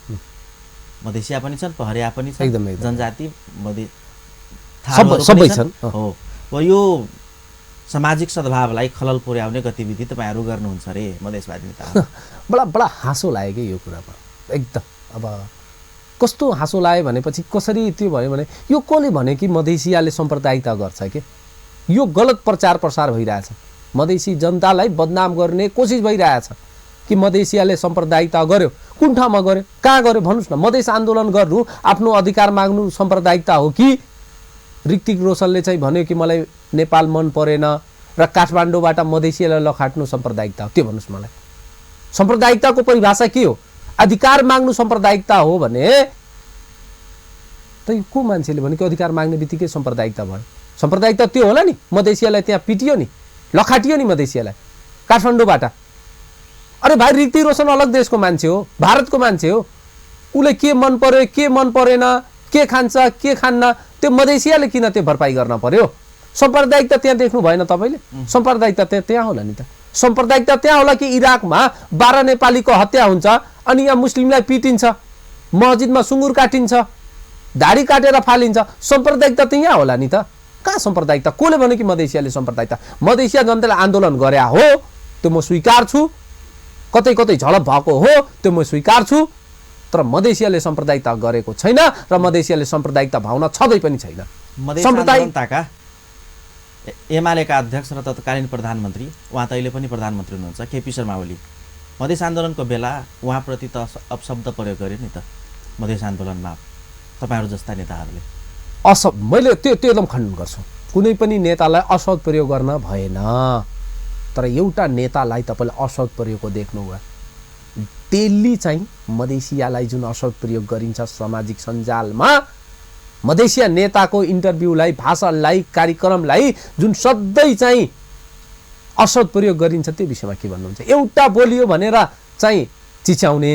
A: मधेसिया पनि छन्, पहरिया पनि छन्,
B: एकदम
A: जनजाति
B: सबै छन्।
A: हो, यो सामाजिक सद्भावलाई खलल पुर्याउने गतिविधि तपाईहरु गर्नुहुन्छ रे मधेसवादी नेताहरू।
B: बडा हाँसो लाग्यो कि यो कुरामा एकदम। अब कस्तो हाँसो लाग्यो भनेपछि कसरी त्यो भयो भने यो कसले भने कि मधेसियाले साम्प्रदायिकता गर्छ के, यो गलत प्रचार प्रसार भइरहेछ। मधेसी जनतालाई बदनाम गर्ने कोसिस भइरहेछ कि मधेसियाले साम्प्रदायिकता गर्यो। कुन ठाउँमा गर्यो, कहाँ गर्यो भन्नुहोस् न। मधेस आन्दोलन गर्नु, आफ्नो अधिकार माग्नु साम्प्रदायिकता हो कि ऋतिक रोशनले चाहिँ भन्यो कि मलाई नेपाल मन परेन र काठमाडौँबाट मधेसियालाई लखाट्नु साम्प्रदायिकता हो? त्यो भन्नुहोस् मलाई। साम्प्रदायिकताको परिभाषा के हो? अधिकार माग्नु साम्प्रदायिकता हो भने त को मान्छेले भने कि अधिकार माग्ने बित्तिकै साम्प्रदायिकता भयो? साम्प्रदायिकता त्यो होला नि, मधेसियालाई त्यहाँ पिटियो नि, लखाटियो नि मधेसियालाई काठमाडौँबाट। अरे भाइ, ऋतिक रोशन अलग देशको मान्छे हो, भारतको मान्छे हो। उसले के मन पर्यो के मन परेन, के खान्छ के खान्न, त्यो मधेसियाले किन त्यो भरपाई गर्न पर्यो? साम्प्रदायिकता त्यहाँ देख्नु भएन तपाईँले? साम्प्रदायिकता त्यहाँ होला नि त। साम्प्रदायिकता त्यहाँ होला कि इराकमा 12 नेपालीको हत्या हुन्छ अनि यहाँ मुस्लिमलाई पिटिन्छ, मस्जिदमा सुँगुर काटिन्छ, दाढी काटेर फालिन्छ। साम्प्रदायिकता त यहाँ होला नि त। कहाँ साम्प्रदायिकता? कसले भन्यो कि मधेसियाले साम्प्रदायिकता? मधेसिया जनताले आन्दोलन गरे हो, त्यो म स्वीकार छु। कतै कतै झडप भएको हो, त्यो म स्वीकार छु। तर मधेसियाले साम्प्रदायिकता गरेको छैन र मधेसियाले साम्प्रदायिकता भावना छँदै पनि छैन।
A: साम्प्रदायिकताका एमालेका अध्यक्ष र तत्कालीन प्रधानमन्त्री, उहाँ त अहिले पनि प्रधानमन्त्री हुनुहुन्छ, केपी शर्मा ओली, मधेस आन्दोलनको बेला उहाँप्रति त अपशब्द प्रयोग गरे नि त मधेस आन्दोलनमा तपाईहरु जस्ता नेताहरूले।
B: मैले त्यो एकदम खण्डन गर्छु। कुनै पनि नेतालाई असद प्रयोग गर्न भएन। तर एउटा नेतालाई तपाईँले असद प्रयोगको देख्नुभयो। डेली चाहिँ मधेसियालाई जुन असद प्रयोग गरिन्छ सामाजिक सञ्जालमा, मधेसिया नेताको इन्टरभ्यूलाई, भाषणलाई, कार्यक्रमलाई जुन सधैँ चाहिँ असद प्रयोग गरिन्छ, त्यो विषयमा के भन्नुहुन्छ? एउटा बोलियो भनेर चाहिँ चिच्याउने,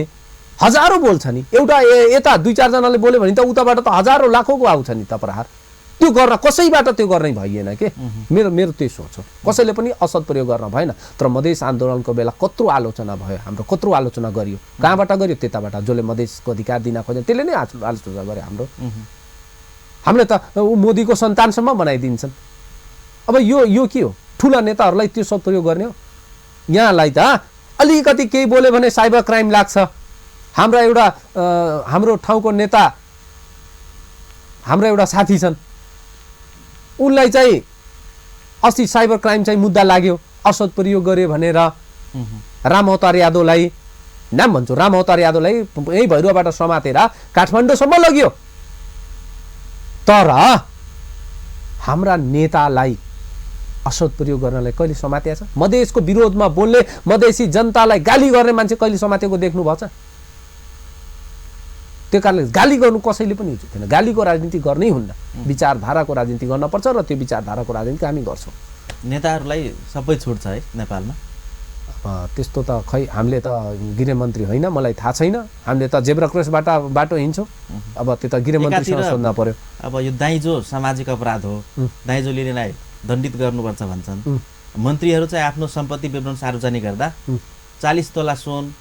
B: हजारौँ बोल्छ नि। एउटा यता 2-4 जनाले बोल्यो भने त उताबाट त हजारौँ लाखौँको आउँछ नि त प्रहार। त्यो गर्न कसैबाट त्यो गर्नै भइएन के। मेरो त्यही सोच हो। कसैले पनि असद प्रयोग गर्न भएन। तर मधेस आन्दोलनको बेला कत्रो आलोचना भयो, हाम्रो कत्रो आलोचना गरियो। कहाँबाट गरियो? त्यताबाट। जसले मधेसको अधिकार दिन खोजे त्यसले नै आलोचना गरे हाम्रो। हामीले त मोदीको सन्तानसम्म बनाइदिन्छन्। अब यो के हो? ठुला नेताहरूलाई त्यो सब प्रयोग गर्ने हो? यहाँलाई त अलिकति केही बोल्यो भने साइबर क्राइम लाग्छ। हाम्रो ठाउँको नेता, हाम्रो एउटा साथी छन्, उनलाई चाहिँ अस्ति साइबर क्राइम चाहिँ मुद्दा लाग्यो, असद प्रयोग गर्यो भनेर। राम अवतार यादवलाई, नाम भन्छु, राम अवतार यादवलाई यही भैरुवाबाट समातेर काठमाडौँसम्म लग्यो। तर हाम्रा नेतालाई असद प्रयोग गर्नलाई कहिले समातेको छ? मधेसको विरोधमा बोल्ने, मधेसी जनतालाई गाली गर्ने मान्छे कहिले समातेको देख्नु भएको छ? त्यो कारणले गाली गर्नु कसैले पनि उचित छैन। गालीको राजनीति गर्नै हुन्न, विचारधाराको राजनीति गर्नुपर्छ र त्यो विचारधाराको राजनीति हामी गर्छौँ।
A: नेताहरूलाई सबै छुट छ है नेपालमा?
B: त्यस्तो त खै, हामीले त गृहमन्त्री होइन, मलाई थाहा छैन। हामीले त जेब्रा क्रसबाट बाटो हिँड्छौँ। अब त्यो त गृहमन्त्रीसँग सोध्न पर्यो।
A: अब यो दाइजो सामाजिक अपराध हो, दाइजो लिनेलाई दण्डित गर्नुपर्छ भन्छन्। मन्त्रीहरू चाहिँ आफ्नो सम्पत्ति विवरण सार्वजनिक गर्दा 40 तोला सुन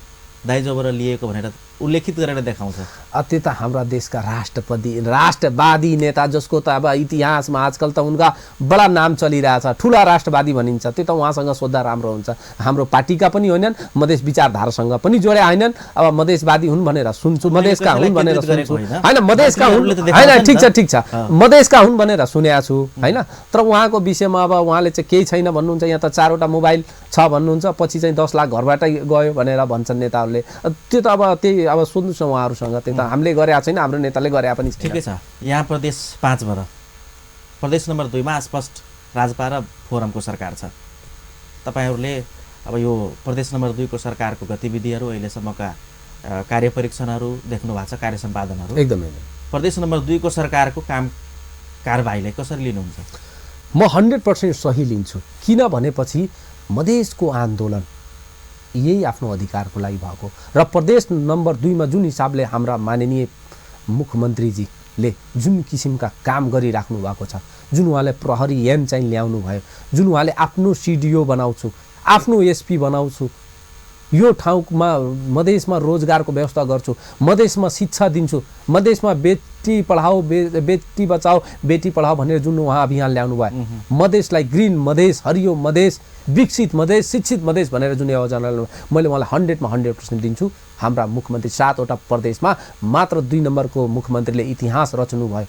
A: दाइजोबाट लिएको भनेर उल्लेखित गरेर देखाउँछ।
B: त्यो त हाम्रा देशका राष्ट्रवादी नेता, जसको त अब इतिहासमा आजकल त उनका बडा नाम चलिरहेछ, ठुला राष्ट्रवादी भनिन्छ, त्यो त उहाँसँग सोद्धा राम्रो हुन्छ। हाम्रो पार्टीका पनि होइनन्, मधेस विचारधारासँग पनि जोडे होइनन्। अब मधेसवादी हुन् भनेर सुन्छु, मधेसका हुन् भनेर सुन्छु, होइन मधेसका हुन्, होइन ठिक छ, मधेसका हुन् भनेर सुनेको छु, होइन। तर उहाँको विषयमा अब उहाँले चाहिँ केही छैन भन्नुहुन्छ। यहाँ त 4वटा मोबाइल छ भन्नुहुन्छ, पछि चाहिँ 10 लाख घरबाटै गयो भनेर भन्छन् नेताहरूले। त्यो त अब त्यही अब सोध्नुहोस् न उहाँहरूसँग। त्यो त हामीले गरेका छैन, हाम्रो नेताले गरेका पनि छैन।
A: ठिकै छ। यहाँ प्रदेश 5बाट प्रदेश नम्बर 2 मा स्पष्ट राजपा र फोरमको सरकार छ। तपाईँहरूले अब यो प्रदेश नम्बर 2 को सरकारको गतिविधिहरू, अहिलेसम्मका कार्य परीक्षणहरू देख्नु भएको छ, कार्य सम्पादनहरू।
B: एकदमै
A: प्रदेश नम्बर 2 को सरकारको काम कारबाहीलाई कसरी लिनुहुन्छ?
B: म 100% सही लिन्छु। किन भनेपछि मधेसको आन्दोलन यही आफ्नो अधिकारको लागि भएको र प्रदेश नम्बर 2 मा जुन हिसाबले हाम्रा माननीय मुख्यमन्त्रीजीले जुन किसिमका काम गरिराख्नु भएको छ, जुन उहाँले प्रहरी ऐन चाहिँ ल्याउनु भयो, जुन उहाँले आफ्नो सिडिओ बनाउँछु, आफ्नो एसपी बनाउँछु, यो ठाउँमा मधेसमा रोजगारको व्यवस्था गर्छु, मधेसमा शिक्षा दिन्छु, मधेसमा बेटी पढाओ बेटी बचाओ बेटी पढाओ भनेर जुन उहाँ अभियान ल्याउनु भयो, मधेसलाई ग्रिन मधेस, हरियो मधेस, विकसित मधेस, शिक्षित मधेस भनेर जुन योजना मैले उहाँलाई 100 मा 100% दिन्छु। हाम्रा मुख्यमन्त्री 7 वटा प्रदेशमा मात्र 2 नम्बरको मुख्यमन्त्रीले इतिहास रच्नु भयो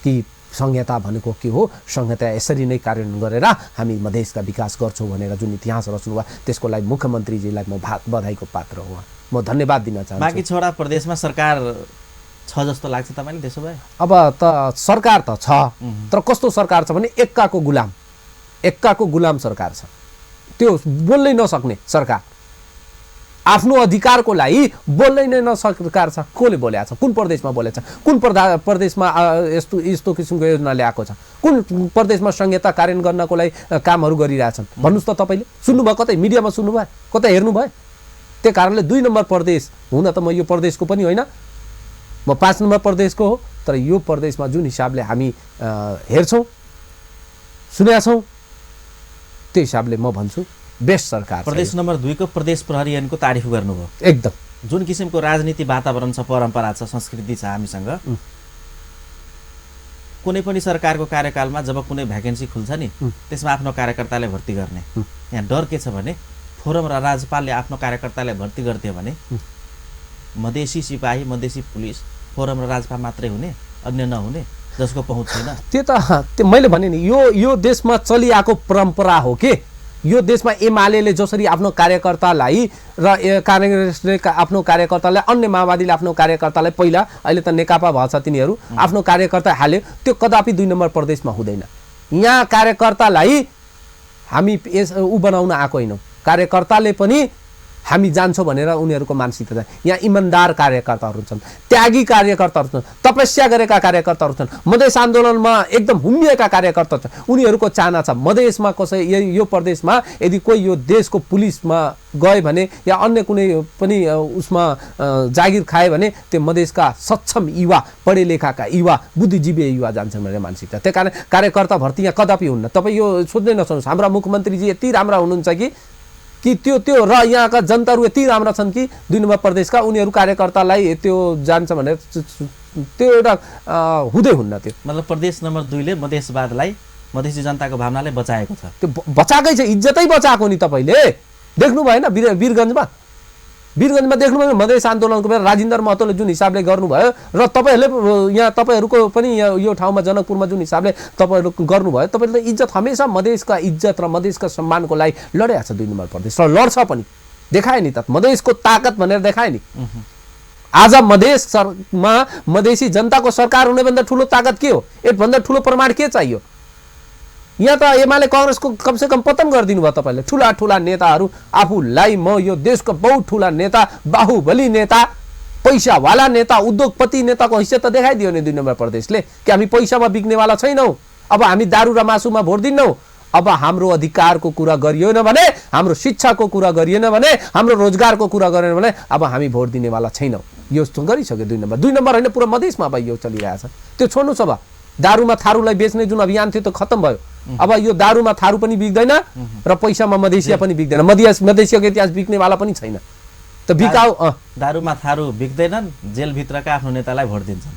B: कि संहिता भनेको के हो, संहिता यसरी नै कार्यान्वयन गरेर हामी मधेसका विकास गर्छौँ भनेर जुन इतिहास रच्नु भयो, त्यसको लागि मुख्यमन्त्रीजीलाई म बधाईको पात्र हुँ, म धन्यवाद दिन चाहन्छु।
A: बाँकी 6 वटा प्रदेशमा सरकार छ जस्तो लाग्छ तपाईँले त्यसो भए?
B: अब त सरकार त छ, तर कस्तो सरकार छ भने एक्काको गुलाम सरकार छ। त्यो बोल्नै नसक्ने सरकार, आफ्नो अधिकारको लागि बोल्नै नै नसक्ने छ। कसले बोलेको छ? कुन प्रदेशमा बोलेको छ? कुन प्रदेशमा यस्तो किसिमको योजना ल्याएको छ? कुन प्रदेशमा संहिता कार्यान्वयन गर्नको लागि कामहरू गरिरहेछन्? भन्नुहोस् त तपाईँले सुन्नुभयो? कतै मिडियामा सुन्नुभयो? कतै हेर्नुभयो? त्यही कारणले 2 नम्बर प्रदेश हुन त म यो प्रदेशको पनि होइन, म 5 नम्बर प्रदेशको हो, तर यो प्रदेशमा जुन हिसाबले हामी हेर्छौँ सुनेका छौँ त्यो हिसाबले म भन्छु बेस्ट सरकार।
A: प्रदेश नम्बर 2 को प्रदेश प्रहरी ऐनको तारिफ गर्नुभयो।
B: एकदम
A: जुन किसिमको राजनीति वातावरण छ, परम्परा छ, संस्कृति छ हामीसँग, कुनै पनि सरकारको कार्यकालमा जब कुनै भ्याकेन्सी खुल्छ नि त्यसमा आफ्नो कार्यकर्तालाई भर्ती गर्ने। यहाँ डर के छ भने फोरम र राज्यपालले आफ्नो कार्यकर्तालाई भर्ती गर्थ्यो भने मधेसी सिपाही, मधेसी पुलिस फोरम र राज्यपाल मात्रै हुने, अन्य नहुने, जसको पहुँच छैन।
B: त्यो मैले भने नि यो देशमा चलिआएको परम्परा हो के। यो देशमा एमाले जसरी आफ्नो कार्यकर्तालाई र कांग्रेसले आफ्नो कार्यकर्तालाई, अन्य माओवादीले आफ्नो कार्यकर्तालाई, पहिला अहिले त नेकपा भएछ तिनीहरू, आफ्नो कार्यकर्ता हाल्यो, त्यो कदापि 2 नम्बर प्रदेशमा हुँदैन। यहाँ कार्यकर्तालाई हामी बनाउन आएको होइनौँ, कार्यकर्ताले पनि हामी जान्छौँ भनेर उनीहरूको मानसिकता छ। यहाँ इमान्दार कार्यकर्ताहरू छन्, त्यागी कार्यकर्ताहरू छन्, तपस्या गरेका कार्यकर्ताहरू छन्, मधेस आन्दोलनमा एकदम हुम्मिएका कार्यकर्ता छन्। उनीहरूको चाहना छ मधेसमा यो प्रदेशमा यदि कोही यो देशको पुलिसमा गए भने या अन्य कुनै पनि उसमा जागिर खाए भने त्यो मधेसका सक्षम युवा, पढे लेखाका युवा, बुद्धिजीवी युवा जान्छन् भनेर मानसिकता। त्यही कारण कार्यकर्ता भर्ती यहाँ कदापि हुन्न। तपाईँ यो सोध्नै नसक्नुहोस् हाम्रा मुख्यमन्त्रीजी यति राम्रा हुनुहुन्छ कि त्यो र यहाँका जनताहरू यति राम्रा छन् कि 2 नम्बर प्रदेशका उनीहरू कार्यकर्तालाई त्यो जान्छ भनेर त्यो एउटा हुँदै हुन्न। त्यो
A: मतलब प्रदेश नम्बर 2 ले मधेसवादलाई, मधेसी जनताको भावनालाई बचाएको छ।
B: त्यो बचाएकै छ, इज्जतै बचाएको नि। तपाईँले देख्नु भएन वीरगञ्जमा देख्नुभयो मधेस आन्दोलनको बेला राजेन्द्र महतोले जुन हिसाबले गर्नुभयो र तपाईँहरूले यहाँ तपाईँहरूको पनि यो ठाउँमा जनकपुरमा जुन हिसाबले तपाईँहरू गर्नुभयो, तपाईँले त इज्जत हमेसा मधेसका इज्जत र मधेसका सम्मानको लागि लडेको छ 2 नम्बर प्रदेश र लड्छ पनि। देखाए नि त मधेसको ताकत भनेर देखाए नि। आज मधेसमा मधेसी जनताको सरकार हुनेभन्दा ठुलो ताकत के हो? यसभन्दा ठुलो प्रमाण के चाहियो? यहाँ त एमाले कांग्रेसको कमसेकम पतन गरिदिनु भयो तपाईँले। ठुला नेताहरू आफूलाई म यो देशको बहुत ठुला नेता, बाहुबली नेता, पैसावाला नेता, उद्योगपति नेताको हैसियत त देखाइदियो नि 2 नम्बर प्रदेशले कि हामी पैसामा बिक्नेवाला छैनौँ। अब हामी दारू र मासुमा भोट दिन्नौँ। अब हाम्रो अधिकारको कुरा गरिएन भने, हाम्रो शिक्षाको कुरा गरिएन भने, हाम्रो रोजगारको कुरा गरेन भने अब हामी भोट दिनेवाला छैनौँ। यो गरिसक्यो 2 नम्बर। 2 नम्बर होइन, पुरा मधेसमा अब यो चलिरहेछ। त्यो छोड्नुहोस्। अब दारूमा थारूलाई बेच्ने जुन अभियान थियो त्यो खत्तम भयो। अब यो दारूमा थारू पनि बिक्दैन र पैसामा मधेसिया पनि बिक्दैन। मधेसियाको इतिहास बिक्नेवाला पनि छैन। त बिकाऊ।
A: दारूमा थारू बिक्दैनन्, जेलभित्रका आफ्नो नेतालाई भोट दिन्छन्।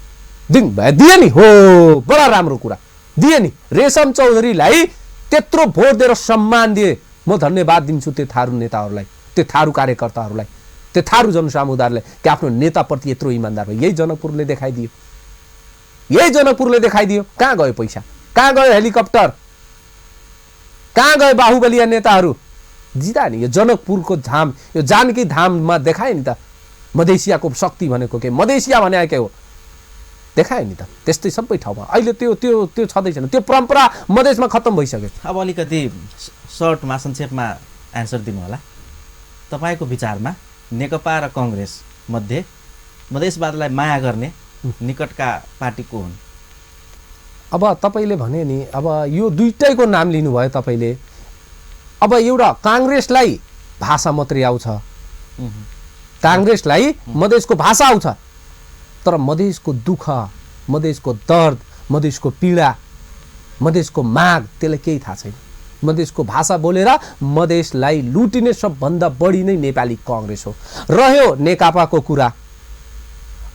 B: दिए नि हो, बडा राम्रो कुरा दिए नि। रेशम चौधरीलाई त्यत्रो भोट दिएर सम्मान दिए, म धन्यवाद दिन्छु त्यो थारू नेताहरूलाई, त्यो थारू कार्यकर्ताहरूलाई, त्यो थारू जनसमुदायले कि आफ्नो नेताप्रति यत्रो इमान्दार भयो। यही जनकपुरले देखाइदियो। कहाँ गयो पैसा? कहाँ गयो हेलिकप्टर? कहाँ गए बाहुबलिया नेताहरू? जिता नि। यो जनकपुरको धाम, यो जानकी धाममा देखाए नि त मधेसियाको शक्ति भनेको के, मधेसिया भने के हो देखाए नि त। त्यस्तै सबै ठाउँमा अहिले त्यो छँदै छैन। त्यो परम्परा मधेसमा खत्तम भइसक्यो।
A: अब अलिकति सर्टमा संक्षेपमा एन्सर दिनु होला। तपाईँको विचारमा नेकपा र कङ्ग्रेस मध्ये मधेसवादलाई माया गर्ने निकटका पार्टी को हुन्?
B: अब तपाईँले भने नि, अब यो दुईटैको नाम लिनुभयो तपाईँले। अब एउटा काङ्ग्रेसलाई भाषा मात्रै आउँछ, काङ्ग्रेसलाई मधेसको भाषा आउँछ, तर मधेसको दुःख, मधेसको दर्द, मधेसको पीडा, मधेसको माग त्यसलाई केही थाहा छैन। मधेसको भाषा बोलेर मधेसलाई लुटिने सबभन्दा बढी नै नेपाली कङ्ग्रेस हो। रह्यो नेकपाको कुरा,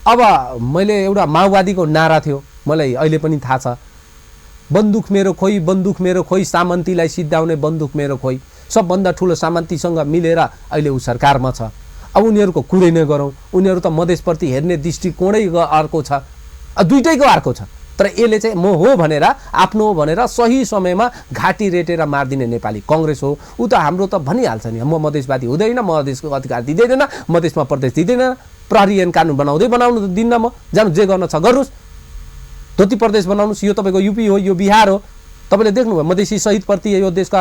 B: अब मैले एउटा माओवादीको नारा थियो, मलाई अहिले पनि थाहा छ, बन्दुक मेरो खोइ, बन्दुक मेरो खोइ, सामन्तीलाई सिद्धाउने बन्दुक मेरो खोइ। सबभन्दा ठुलो सामन्तीसँग मिलेर अहिले ऊ सरकारमा छ। अब उनीहरूको कुरै नै गरौँ, उनीहरू त मधेसप्रति हेर्ने दृष्टिकोणै अर्को छ, दुइटैको अर्को छ। तर यसले चाहिँ म हो भनेर, आफ्नो हो भनेर सही समयमा घाँटी रेटेर मारिदिने नेपाली कङ्ग्रेस हो। ऊ त हाम्रो त भनिहाल्छ नि, म मधेसवादी हुँदैन, मधेसको अधिकार दिँदैन, मधेसमा प्रदेश दिँदैन, प्रहरी ऐन कानुन बनाउनु त दिन्न, म जानु जे गर्न छ गर्नुहोस्, धोती प्रदेश बनाउनुहोस्, यो तपाईँको युपी हो, यो बिहार हो। तपाईँले देख्नुभयो मधेसी शहीदप्रति यो देशका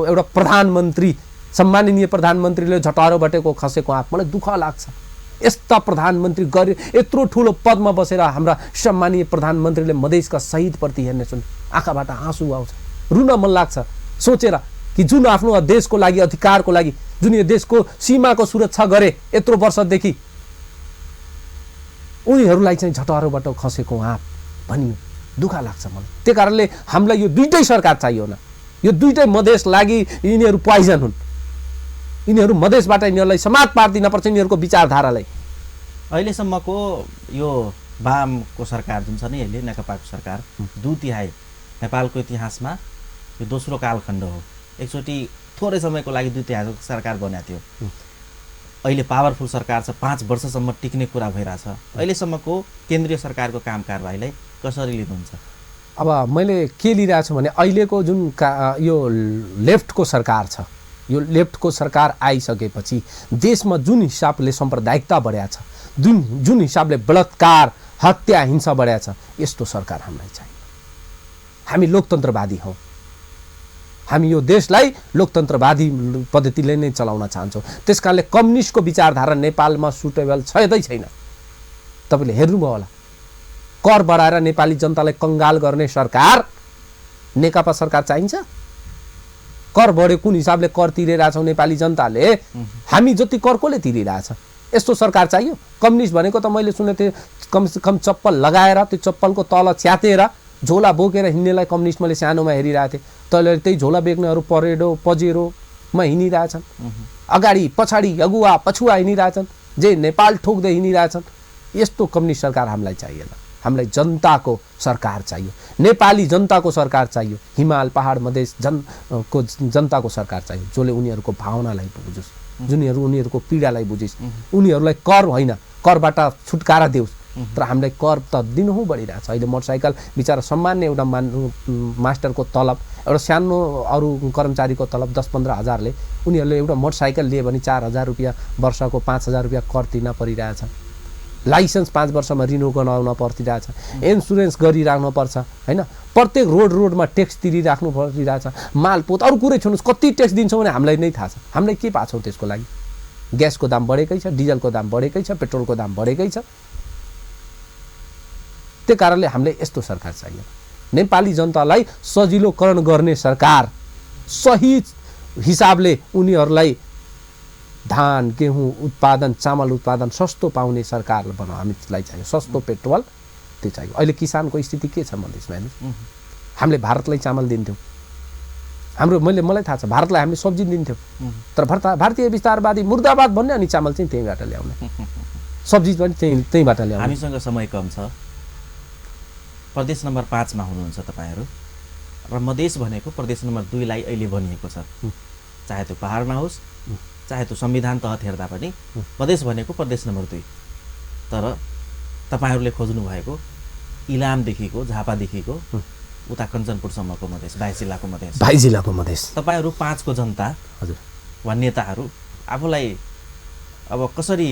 B: एउटा प्रधानमन्त्री, सम्माननीय प्रधानमन्त्रीले झटारो बटेको खसेको आँप, मलाई दुःख लाग्छ। यस्ता प्रधानमन्त्री गरे, यत्रो ठुलो पदमा बसेर हाम्रा सम्मानीय प्रधानमन्त्रीले मधेसका शहीदप्रति हेर्ने छन्, आँखाबाट आँसु आउँछ, रुन मन लाग्छ सोचेर कि जुन आफ्नो देशको लागि, अधिकारको लागि, जुन यो देशको सीमाको सुरक्षा गरे यत्रो वर्षदेखि, उनीहरूलाई चाहिँ झटारोबाट खसेको आँप भनियो, दुःख लाग्छ मलाई। त्यही कारणले हामीलाई यो दुईटै सरकार चाहियो न, यो दुईटै मधेस लागि यिनीहरू पोइजन हुन्, यिनीहरू मधेसबाट यिनीहरूलाई समाप्त पार्दिनपर्छ, यिनीहरूको विचारधारालाई।
A: अहिलेसम्मको यो वामको सरकार जुन छ नि, अहिले नेकपाको सरकार 2/3 नेपालको इतिहासमा यो दोस्रो कालखण्ड हो। एकचोटि थोरै समयको लागि 2/3 सरकार बनेको थियो, अहिले पावरफुल सरकार छ, 5 वर्षसम्म टिक्ने कुरा भइरहेछ। अहिलेसम्मको केन्द्रीय सरकारको काम कारबाहीलाई कसरी लिनुहुन्छ?
B: अब मैले के लिइरहेको छु भने, अहिलेको जुन यो लेफ्टको सरकार छ, यो लेफ्टको सरकार आइसकेपछि देशमा जुन हिसाबले साम्प्रदायिकता बढ्या छ, जुन हिसाबले बलात्कार, हत्या, हिंसा बढ्या छ, यस्तो सरकार हामीलाई चाहियो। हामी लोकतन्त्रवादी हौँ, हामी यो देशलाई लोकतन्त्रवादी पद्धतिले नै चलाउन चाहन्छौँ। त्यसकारणले कम्युनिस्टको विचारधारा नेपालमा सुटेबल छँदै छैन। तपाईँले हेर्नुभयो होला, कर बढाएर नेपाली जनतालाई कङ्गाल गर्ने सरकार नेकपा सरकार चाहिन्छ? कर बढ्यो, कुन हिसाबले कर तिरिरहेछौँ नेपाली जनताले, हामी जति कर कसले तिरिरहेछ? यस्तो सरकार चाहियो? कम्युनिस्ट भनेको त मैले सुनेको थिएँ कमसेकम चप्पल लगाएर, त्यो चप्पलको तल च्यातेर झोला बोकेर हिँड्नेलाई कम्युनिस्ट मैले सानोमा हेरिरहेको थिएँ। तैँले त्यही झोला बेच्नेहरू पजेरोमा हिँडिरहेछन्, अगाडि पछाडि अगुवा पछुवा हिँडिरहेछन्, जे नेपाल ठोक्दै हिँडिरहेछन्। यस्तो कम्युनिस्ट सरकार हामीलाई चाहिएन, हामीलाई जनताको सरकार चाहियो, नेपाली जनताको सरकार चाहियो, हिमाल पहाड मधेस जनताको सरकार चाहियो, जसले उनीहरूको भावनालाई बुझोस्, उनीहरूको पीडालाई बुझोस्, उनीहरूलाई कर होइन, करबाट छुटकारा देओस्। तर हामीलाई कर त दिनहुँ बढिरहेछ। अहिले मोटरसाइकल बिचरा सामान्य एउटा मास्टरको तलब, एउटा सानो अरू कर्मचारीको तलब 10-15 हजारले, उनीहरूले एउटा मोटरसाइकल लिए भने 4,000 रुपियाँ वर्षको 5,000 रुपियाँ कर तिर्न परिरहेछ। लाइसेन्स 5 वर्षमा रिन्यू गर्न परिरहेछ, इन्सुरेन्स गरिराख्नु पर्छ होइन, प्रत्येक रोडमा ट्याक्स तिरिराख्नु परिरहेछ, मालपोत अरू कुरै छोड्नुहोस्, कति ट्याक्स दिन्छौँ भने हामीलाई नै थाहा छ। हामीले के पाछौँ त्यसको लागि? ग्यासको दाम बढेकै छ, डिजलको दाम बढेकै छ, पेट्रोलको दाम बढेकै छ। त्यही कारणले हामीले यस्तो सरकार चाहियो, नेपाली जनतालाई सजिलोकरण गर्ने सरकार, सही हिसाबले उनीहरूलाई धान गेहूँ उत्पादन, चामल उत्पादन सस्तो पाउने सरकार बनाऊ हामीलाई चाहियो। सस्तो पेट्रोल त्यो चाहियो। अहिले किसानको स्थिति के छ मधेसमा हेर्नुहोस्, हामीले भारतलाई चामल दिन्थ्यौँ, मलाई थाहा छ भारतलाई हामीले सब्जी दिन्थ्यौँ, तर भारतीय विस्तारवादी मुर्दाबाद भन्ने अनि चामल चाहिँ त्यहीँबाट ल्याउने, सब्जी पनि त्यहीँबाट ल्याउने।
A: हामीसँग समय कम छ, प्रदेश नम्बर 5 मा हुनुहुन्छ तपाईँहरू, र मधेस भनेको प्रदेश नम्बर 2 लाई अहिले भनिएको छ, चाहे त्यो पहाडमा होस्, चाहे त्यो संविधान तहत हेर्दा पनि मधेस भनेको प्रदेश नम्बर 2। तर तपाईँहरूले खोज्नु भएको इलामदेखिको, झापादेखिको उता कञ्चनपुरसम्मको मधेस, 22 जिल्लाको मधेस, तपाईँहरू 5 को जनता हजुर वा नेताहरू आफूलाई अब कसरी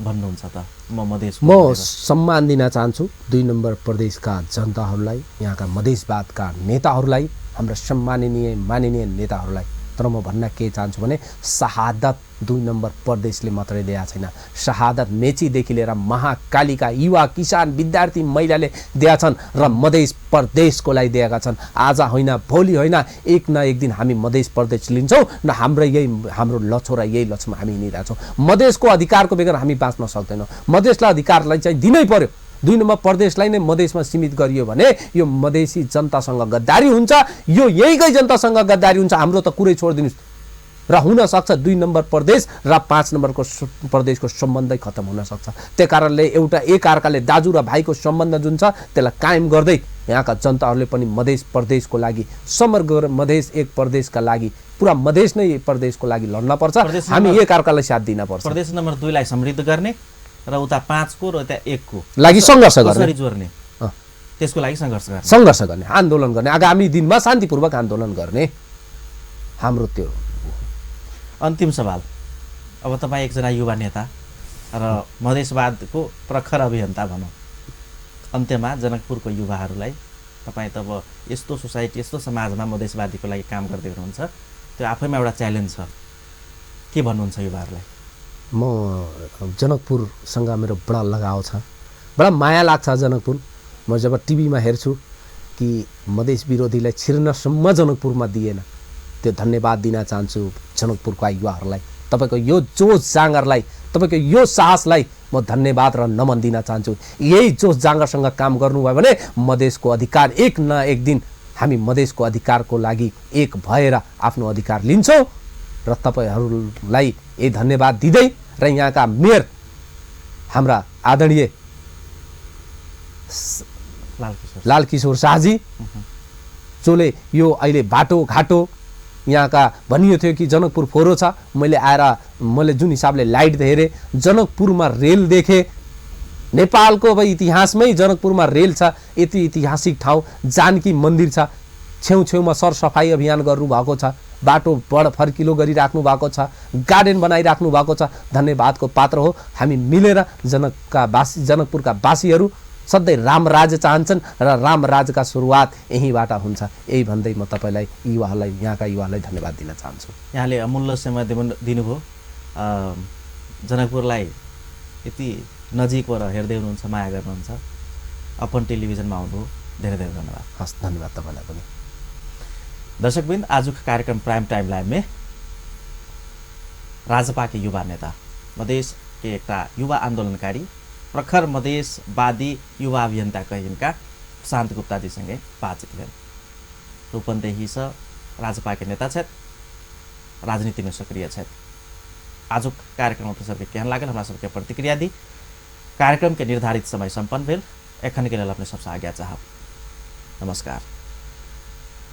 A: भन्नुहुन्छ त? म
B: सम्मान दिन चाहन्छु 2 नम्बर प्रदेशका जनताहरूलाई, यहाँका मधेसवादका नेताहरूलाई, हाम्रा सम्माननीय माननीय नेताहरूलाई। तर म भन्न के चाहन्छु भने शहादत 2 नम्बर प्रदेशले मात्रै दिएको छैन, शहादत मेचीदेखि लिएर महाकालीका युवा किसान विद्यार्थी महिलाले दिएका छन् र मधेस प्रदेशको लागि दिएका छन्। आज होइन भोलि होइन, एक न एक दिन हामी मधेस प्रदेश लिन्छौँ र हाम्रो लक्ष्य र यही लक्ष्यमा हामी हिँडिरहेछौँ। मधेसको अधिकारको बगैर हामी बाँच्न सक्दैनौँ। मधेसलाई अधिकारलाई चाहिँ दिनै पर्यो। 2 नम्बर प्रदेशलाई नै मधेसमा सीमित गरियो भने यो मधेसी जनतासँग गद्दारी हुन्छ, यो यहीकै जनतासँग गद्दारी हुन्छ। हाम्रो त कुरै छोडिदिनुहोस् र हुन सक्छ 2 नम्बर प्रदेश र 5 नम्बरको प्रदेशको सम्बन्धै खत्तम हुन सक्छ। त्यही कारणले एउटा एक अर्काले दाजु र भाइको सम्बन्ध जुन छ त्यसलाई कायम गर्दै यहाँका जनताहरूले पनि मधेस प्रदेशको लागि समग्र मधेस एक प्रदेशका लागि पुरा मधेस नै प्रदेशको लागि लड्न पर्छ। हामी एक अर्कालाई साथ दिन पर्छ।
A: प्रदेश नम्बर 2 लाई समृद्ध गर्ने र उता 5 को र उता 1 को
B: लागि सङ्घर्ष गर्ने,
A: जोड्ने, त्यसको लागि
B: सङ्घर्ष गर्ने, आन्दोलन गर्ने, आगामी दिनमा शान्तिपूर्वक आन्दोलन गर्ने हाम्रो त्यो।
A: अन्तिम सवाल, अब तपाईँ एकजना युवा नेता र मधेसवादको प्रखर अभियन्ता भनौँ, अन्त्यमा जनकपुरको युवाहरूलाई तपाईँ त अब यस्तो सोसाइटी यस्तो समाजमा मधेसवादीको लागि काम गर्दै हुनुहुन्छ, त्यो आफैमा एउटा च्यालेन्ज छ, के भन्नुहुन्छ युवाहरूलाई?
B: म जनकपुरसँग मेरो बडा लगाव छ, बडा माया लाग्छ जनकपुर। म जब टिभीमा हेर्छु कि मधेस विरोधीलाई छिर्नसम्म जनकपुरमा दिएन, त्यो धन्यवाद दिन चाहन्छु जनकपुरका युवाहरूलाई। तपाईँको यो जोस जाँगरलाई, तपाईँको यो साहसलाई म धन्यवाद र नमन दिन चाहन्छु। यही जोस जाँगरसँग काम गर्नुभयो भने मधेसको अधिकार एक न एक दिन हामी मधेसको अधिकारको लागि एक भएर आफ्नो अधिकार लिन्छौँ र तपाईँहरूलाई यही धन्यवाद दिँदै र यहाँका मेयर हाम्रा आदरणीय लालकिशोर शाहजी जसले यो अहिले बाटोघाटो यहाँका भनियो थियो कि जनकपुर फोहोरो छ, मैले जुन हिसाबले लाइट हेरेँ, जनकपुरमा रेल देखेँ। नेपालको अब इतिहासमै जनकपुरमा रेल छ, यति ऐतिहासिक ठाउँ, जानकी मन्दिर छ, छेउछेउमा सरसफाइ अभियान गर्नुभएको छ, बाटो बड फर्किलो गरिराख्नु भएको छ, गार्डन बनाइराख्नु भएको छ। धन्यवादको पात्र हो। हामी मिलेर जनकपुरका वासीहरू सधैँ रामराज चाहन्छन् र रामराजका सुरुवात यहीँबाट हुन्छ। यही भन्दै म तपाईँलाई युवाहरूलाई, यहाँका युवाहरूलाई धन्यवाद दिन चाहन्छु।
A: यहाँले अमूल्य समय दिनुभयो, जनकपुरलाई यति नजिकबाट हेर्दै हुनुहुन्छ, माया गर्नुहुन्छ, अपन टेलिभिजनमा आउनुभयो, धेरै धेरै धन्यवाद।
B: हस्, धन्यवाद तपाईँलाई पनि।
A: दर्शकबिन, आजको कार्यक्रम प्राइम टाइम लाइव में राजपा के युवा नेता, मधेस के एक युवा आंदोलनकारी, प्रखर मधेसवादी युवा अभियंता कहिनका शान्त गुप्ता जी सँगै बातचीत गऱ्यौँ। रूपन्देही छ, राजपा के नेता छथि, राजनीति में सक्रिय छथि। आजुक कार्यक्रम आप सबके केहन लागल, हमरा सबके प्रतिक्रिया दी। कार्यक्रम के निर्धारित समय संपन्न भेल। एखन के लेल अपने सबसे आज्ञा चाहब। नमस्कार।